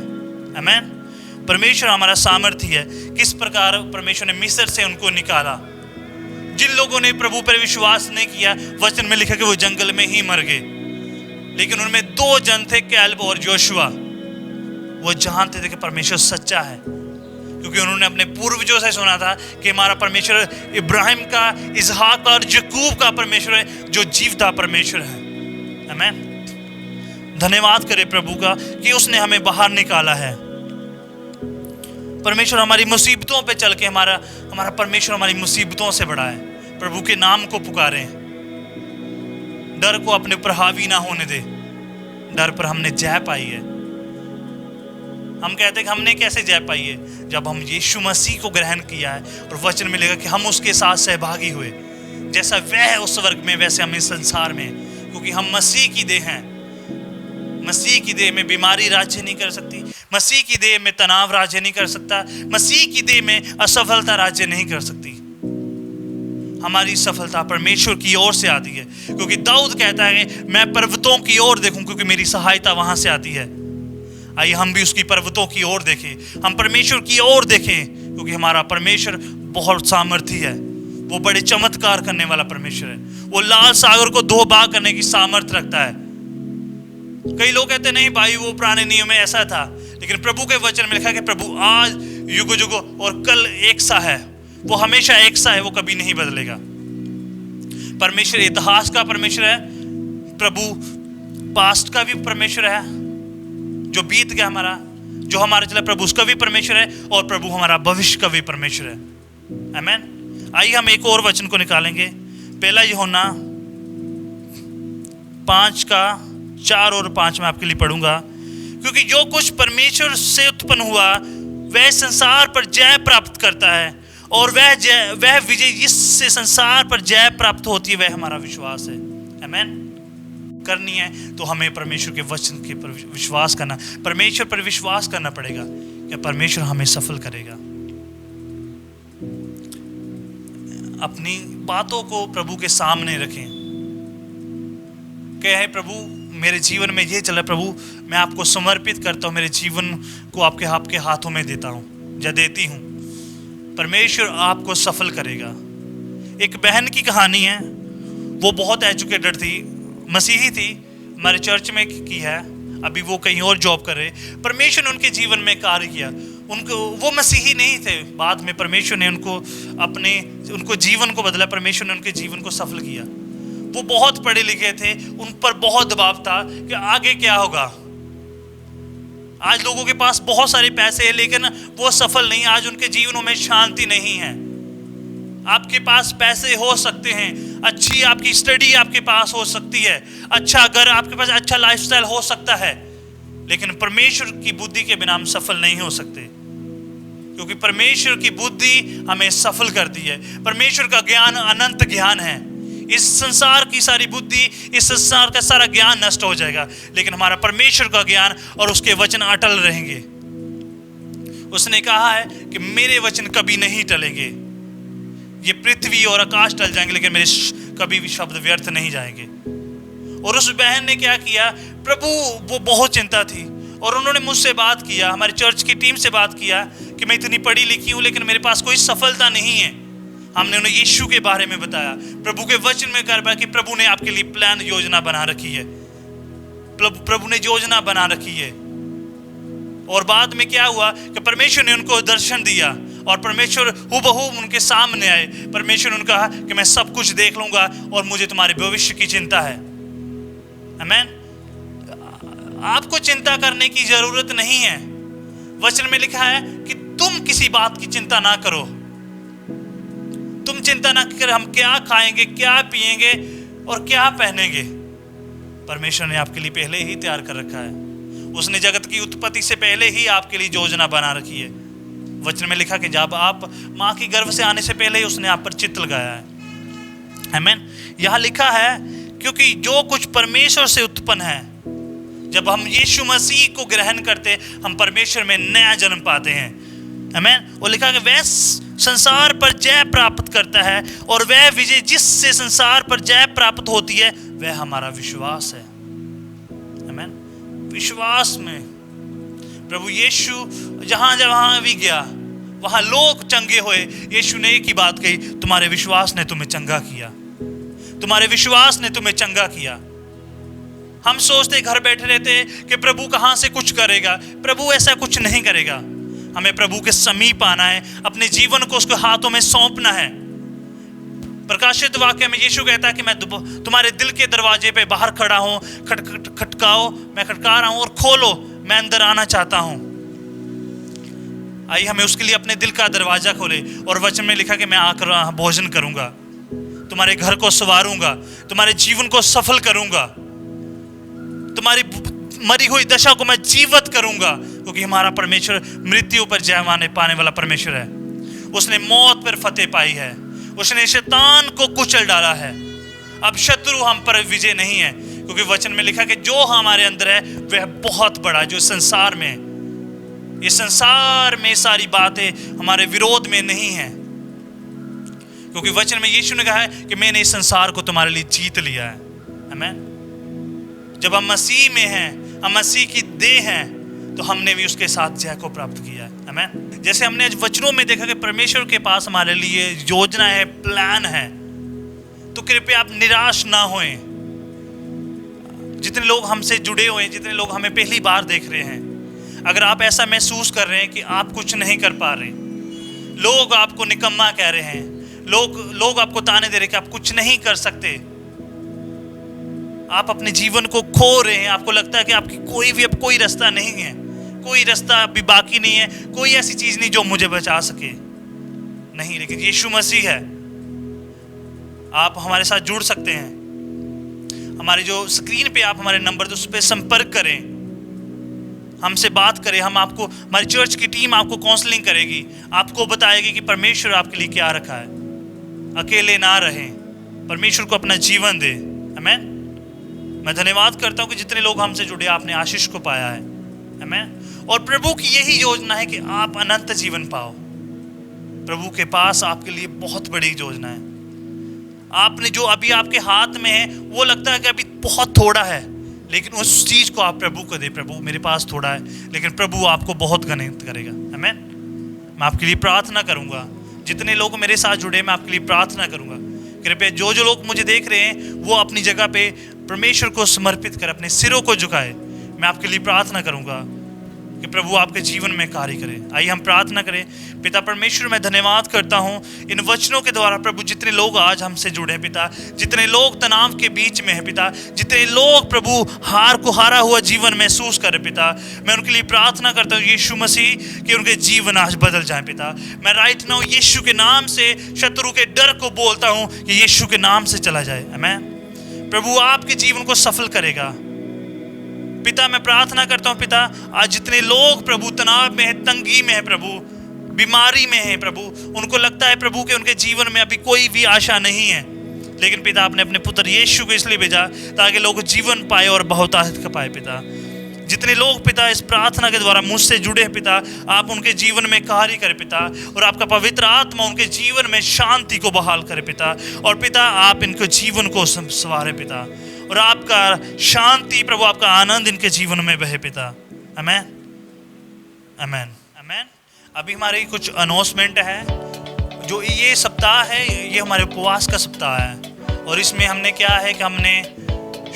S2: आमीन। परमेश्वर हमारा सामर्थी है। किस प्रकार परमेश्वर ने मिस्र से उनको निकाला। जिन लोगों ने प्रभु पर विश्वास नहीं किया, वचन में लिखा कि वो जंगल में ही मर गए, लेकिन उनमें 2 जन थे, कैलेब और जोशुआ। वो जानते थे कि परमेश्वर सच्चा है, क्योंकि उन्होंने अपने पूर्वजों से सुना था कि हमारा परमेश्वर इब्राहिम का, इसहाक और याकूब का परमेश्वर है, जो जीवता परमेश्वर है। आमीन। धन्यवाद करें प्रभु का कि उसने हमें बाहर निकाला है। परमेश्वर हमारी मुसीबतों पे चल के हमारा परमेश्वर हमारी मुसीबतों से बड़ा है। प्रभु के नाम को पुकारें, डर को अपने ऊपर हावी ना होने दे। डर पर हमने जय पाई है। हम कहते हैं कि हमने कैसे जय पाई है, जब हम यीशु मसीह को ग्रहण किया है और वचन में लिखा कि हम उसके साथ सहभागी हुए। जैसा वह उस वर्ग में, वैसे हम इस संसार में, क्योंकि हम मसीह की देह हैं। मसीह की देह में बीमारी राज्य नहीं कर सकती, मसीह की देह में तनाव राज्य नहीं कर सकता, मसीह की देह में असफलता राज्य नहीं कर सकती। हमारी सफलता परमेश्वर की ओर से आती है, क्योंकि दाऊद कहता है मैं पर्वतों की ओर देखूं, क्योंकि मेरी सहायता वहां से आती है। आइए हम भी उसकी पर्वतों की ओर देखें, हम परमेश्वर की ओर देखें, क्योंकि हमारा परमेश्वर बहुत सामर्थी है। वो बड़े चमत्कार करने वाला परमेश्वर है। वो लाल सागर को 2 भाग करने की सामर्थ्य रखता है। कई लोग कहते नहीं भाई वो पुराने नियम में ऐसा था, लेकिन प्रभु के वचन में लिखा है कि प्रभु आज युगो युगो और कल एक सा है। वो हमेशा एक सा है, वो कभी नहीं बदलेगा। परमेश्वर इतिहास का परमेश्वर है, प्रभु पास्ट का भी परमेश्वर है, जो बीत गया हमारा, जो हमारा चला प्रभु उसका भी परमेश्वर है, और प्रभु हमारा भविष्य का भी परमेश्वर है। आमीन। आइए हम एक और वचन को निकालेंगे। पहला यूहन्ना 5:4 और 5 में आपके लिए पढ़ूंगा। क्योंकि जो कुछ परमेश्वर से उत्पन्न हुआ वह संसार पर जय प्राप्त करता है, और वह विजय जिससे संसार पर जय प्राप्त होती है वह हमारा विश्वास है। आमीन। करनी है तो हमें परमेश्वर के वचन के पर विश्वास करना, परमेश्वर पर विश्वास करना पड़ेगा कि परमेश्वर हमें सफल करेगा। अपनी बातों को प्रभु के सामने रखें। कहे प्रभु मेरे जीवन में ये चला, प्रभु मैं आपको समर्पित करता हूँ, मेरे जीवन को आपके हाथों में देता हूँ या देती हूँ। परमेश्वर आपको सफल करेगा। एक बहन की कहानी है, वो बहुत एजुकेटेड थी, मसीही थी, हमारे चर्च में की है, अभी वो कहीं और जॉब कर रहे। परमेश्वर ने उनके जीवन में कार्य किया। वो मसीही नहीं थे, बाद में परमेश्वर ने उनको जीवन को बदला, परमेश्वर ने उनके जीवन को सफल किया। वो बहुत पढ़े लिखे थे, उन पर बहुत दबाव था कि आगे क्या होगा। आज लोगों के पास बहुत सारे पैसे हैं, लेकिन वो सफल नहीं। आज उनके जीवनों में शांति नहीं है। आपके पास पैसे हो सकते हैं, अच्छी आपकी स्टडी आपके पास हो सकती है, अच्छा घर आपके पास, अच्छा लाइफस्टाइल हो सकता है, लेकिन परमेश्वर की बुद्धि के बिना हम सफल नहीं हो सकते, क्योंकि परमेश्वर की बुद्धि हमें सफल करती है। परमेश्वर का ज्ञान अनंत ज्ञान है। इस संसार की सारी बुद्धि, इस संसार का सारा ज्ञान नष्ट हो जाएगा, लेकिन हमारा परमेश्वर का ज्ञान और उसके वचन अटल रहेंगे। उसने कहा है कि मेरे वचन कभी नहीं टलेंगे। ये पृथ्वी और आकाश टल जाएंगे, लेकिन मेरे कभी भी शब्द व्यर्थ नहीं जाएंगे। और उस बहन ने क्या किया, प्रभु वो बहुत चिंता थी, और उन्होंने मुझसे बात किया, हमारी चर्च की टीम से बात किया कि मैं इतनी पढ़ी लिखी हूँ, लेकिन मेरे पास कोई सफलता नहीं है। हमने उन्हें यीशु के बारे में बताया, प्रभु के वचन में कर पाया कि प्रभु ने आपके लिए प्लान योजना बना रखी है, प्रभु ने योजना बना रखी है। और बाद में क्या हुआ कि परमेश्वर ने उनको दर्शन दिया, और परमेश्वर हुबहू उनके सामने आए। परमेश्वर ने कहा कि मैं सब कुछ देख लूंगा और मुझे तुम्हारे भविष्य की चिंता है। आमीन। आपको चिंता करने की जरूरत नहीं है। वचन में लिखा है कि तुम किसी बात की चिंता ना करो। तुम चिंता ना कर हम क्या खाएंगे, क्या पिएंगे और क्या पहनेंगे। परमेश्वर ने आपके लिए पहले ही तैयार कर रखा है। उसने जगत की उत्पत्ति से पहले ही आपके लिए योजना बना रखी है। वचन में लिखा कि जब आप माँ की गर्भ से आने से पहले ही उसने आप पर चित्त लगाया है। आमीन। यहाँ लिखा है क्योंकि जो कुछ परमेश्वर से उत्पन्न है जब हम यीशु मसीह को ग्रहण करते, हम परमेश्वर में नया जन्म पाते हैं। आमीन। और लिखा कि वह संसार पर जय प्राप्त करता है, और वह विजय जिससे संसार पर जय प्राप्त होती है वह हमारा विश्वास है। आमीन। विश्वास में प्रभु यीशु जहां जहां भी गया वहां लोग चंगे हुए। यीशु ने एक ही बात कही, तुम्हारे विश्वास ने तुम्हें चंगा किया, तुम्हारे विश्वास ने तुम्हें चंगा किया। हम सोचते घर बैठे रहते कि प्रभु कहां से कुछ करेगा। प्रभु ऐसा कुछ नहीं करेगा। हमें प्रभु के समीप आना है, अपने जीवन को उसके हाथों में सौंपना है। प्रकाशित वाक्य में यीशु कहता है कि मैं तुम्हारे दिल के दरवाजे पे बाहर खड़ा हूं, खटकाओ, मैं खटका रहा हूं और खोलो, मैं अंदर आना चाहता हूं। आइए हमें उसके लिए अपने दिल का दरवाजा खोले। और वचन में लिखा कि मैं आकर भोजन करूंगा, तुम्हारे घर को संवारूंगा, तुम्हारे जीवन को सफल करूंगा, तुम्हारी मरी हुई दशा को मैं जीवित करूंगा, क्योंकि हमारा परमेश्वर मृत्यु पर जय पाने वाला परमेश्वर है। उसने मौत पर फतेह पाई है, उसने शैतान को कुचल डाला है। अब शत्रु हम पर विजय नहीं है, क्योंकि वचन में लिखा कि जो हमारे अंदर है वह बहुत बड़ा, जो संसार में, इस संसार में सारी बातें हमारे विरोध में नहीं है। क्योंकि वचन में यीशु ने कहा है कि मैंने इस संसार को तुम्हारे लिए जीत लिया है। आमीन। जब हम मसीह में हैं, हम मसीह की देह हैं, तो हमने भी उसके साथ जय को प्राप्त किया है। आमीन। जैसे हमने आज वचनों में देखा कि परमेश्वर के पास हमारे लिए योजना है, प्लान है, तो कृपया आप निराश ना होएं। जितने लोग हमसे जुड़े हुए हैं, जितने लोग हमें पहली बार देख रहे हैं, अगर आप ऐसा महसूस कर रहे हैं कि आप कुछ नहीं कर पा रहे, लोग आपको निकम्मा कह रहे हैं, लोग आपको ताने दे रहे हैं कि आप कुछ नहीं कर सकते, आप अपने जीवन को खो रहे हैं, आपको लगता है कि आपकी कोई रास्ता नहीं है, कोई रास्ता अभी बाकी नहीं है, कोई ऐसी चीज नहीं जो मुझे बचा सके, नहीं, लेकिन यीशु मसीह है। आप हमारे साथ जुड़ सकते हैं। हमारे जो स्क्रीन पे आप हमारे नंबर, तो उस पर संपर्क करें, हमसे बात करें। हम आपको, हमारी चर्च की टीम आपको काउंसलिंग करेगी, आपको बताएगी कि परमेश्वर आपके लिए क्या रखा है। अकेले ना रहें, परमेश्वर को अपना जीवन दे। आमीन। मैं धन्यवाद करता हूं कि जितने लोग हमसे जुड़े, आपने आशीष को पाया है। आमीन। और प्रभु की यही योजना है कि आप अनंत जीवन पाओ। प्रभु के पास आपके लिए बहुत बड़ी योजना है। आपने जो अभी आपके हाथ में है, वो लगता है कि अभी बहुत थोड़ा है, लेकिन उस चीज को आप प्रभु को दे। प्रभु मेरे पास थोड़ा है, लेकिन प्रभु आपको बहुत गणित करेगा। आमीन। मैं आपके लिए प्रार्थना करूंगा। जितने लोग मेरे साथ जुड़े, मैं आपके लिए प्रार्थना करूंगा। कृपया जो लोग मुझे देख रहे हैं, वो अपनी जगह पे परमेश्वर को समर्पित कर अपने सिरों को झुकाए। मैं आपके लिए प्रार्थना करूंगा कि प्रभु आपके जीवन में कार्य करे। आइए हम प्रार्थना करें। पिता परमेश्वर, मैं धन्यवाद करता हूं इन वचनों के द्वारा। प्रभु जितने लोग आज हमसे जुड़े हैं पिता, जितने लोग तनाव के बीच में है पिता, जितने लोग प्रभु हार को हारा हुआ जीवन महसूस कर रहे पिता, मैं उनके लिए प्रार्थना करता हूं यीशु मसीह कि उनके जीवन आज बदल जाए पिता। मैं राइट नाउ यीशु के नाम से शत्रु के डर को बोलता हूं कि यीशु के नाम से चला जाए। आमीन। प्रभु आपके जीवन को सफल करेगा पिता। मैं प्रार्थना करता हूं पिता, आज जितने लोग प्रभु तनाव में है, तंगी में है, प्रभु बीमारी में है, प्रभु उनको लगता है प्रभु कि उनके जीवन में अभी कोई भी आशा नहीं है, लेकिन पिता आपने अपने पुत्र यीशु को इसलिए भेजा ताकि लोग जीवन पाए और बहुतायत का पाए पिता। जितने लोग पिता इस प्रार्थना के द्वारा मुझसे जुड़े हैं पिता, आप उनके जीवन में कार्य करें पिता, और आपका पवित्र आत्मा उनके जीवन में शांति को बहाल करे पिता। और पिता आप इनके जीवन को संवारे पिता, और आपका शांति प्रभु, आपका आनंद इनके जीवन में बहे पिता। आमीन। आमीन। आमीन। अभी हमारी कुछ अनाउंसमेंट है। जो ये सप्ताह है, ये हमारे उपवास का सप्ताह है, और इसमें हमने क्या है कि हमने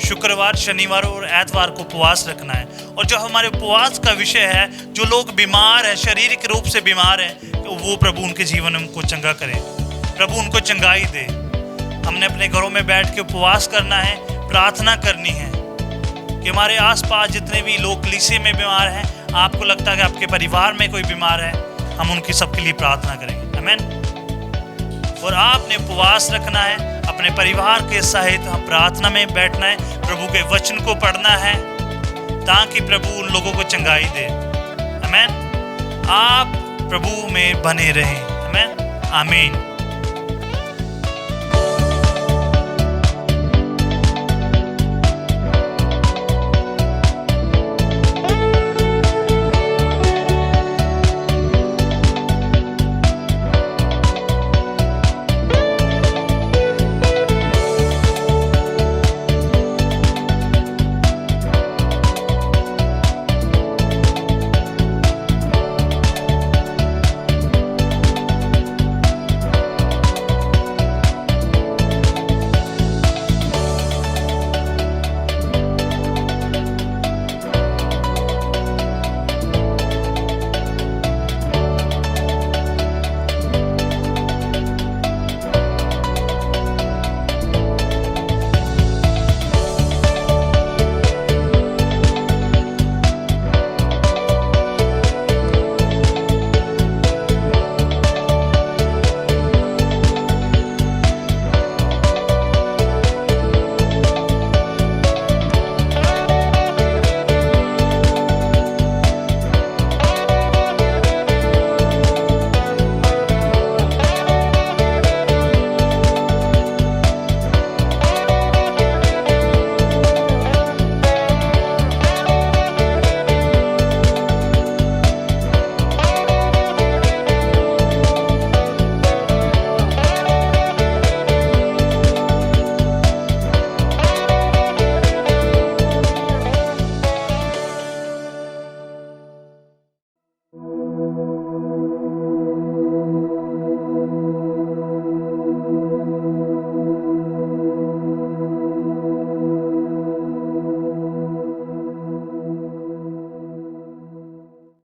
S2: शुक्रवार, शनिवार और एतवार को उपवास रखना है। और जो हमारे उपवास का विषय है, जो लोग बीमार हैं, शारीरिक रूप से बीमार हैं, तो वो प्रभु उनके जीवन को चंगा करे, प्रभु उनको चंगाई दे। हमने अपने घरों में बैठ के उपवास करना है, प्रार्थना करनी है कि हमारे आसपास जितने भी लोग कलीसिया में बीमार हैं, आपको लगता है कि आपके परिवार में कोई बीमार है, हम उनकी सबके लिए प्रार्थना करेंगे। आमीन। और आपने उपवास रखना है, अपने परिवार के सहित हम प्रार्थना में बैठना है, प्रभु के वचन को पढ़ना है, ताकि प्रभु उन लोगों को चंगाई दे। आमीन। आप प्रभु में बने रहें। आमीन। आमीन।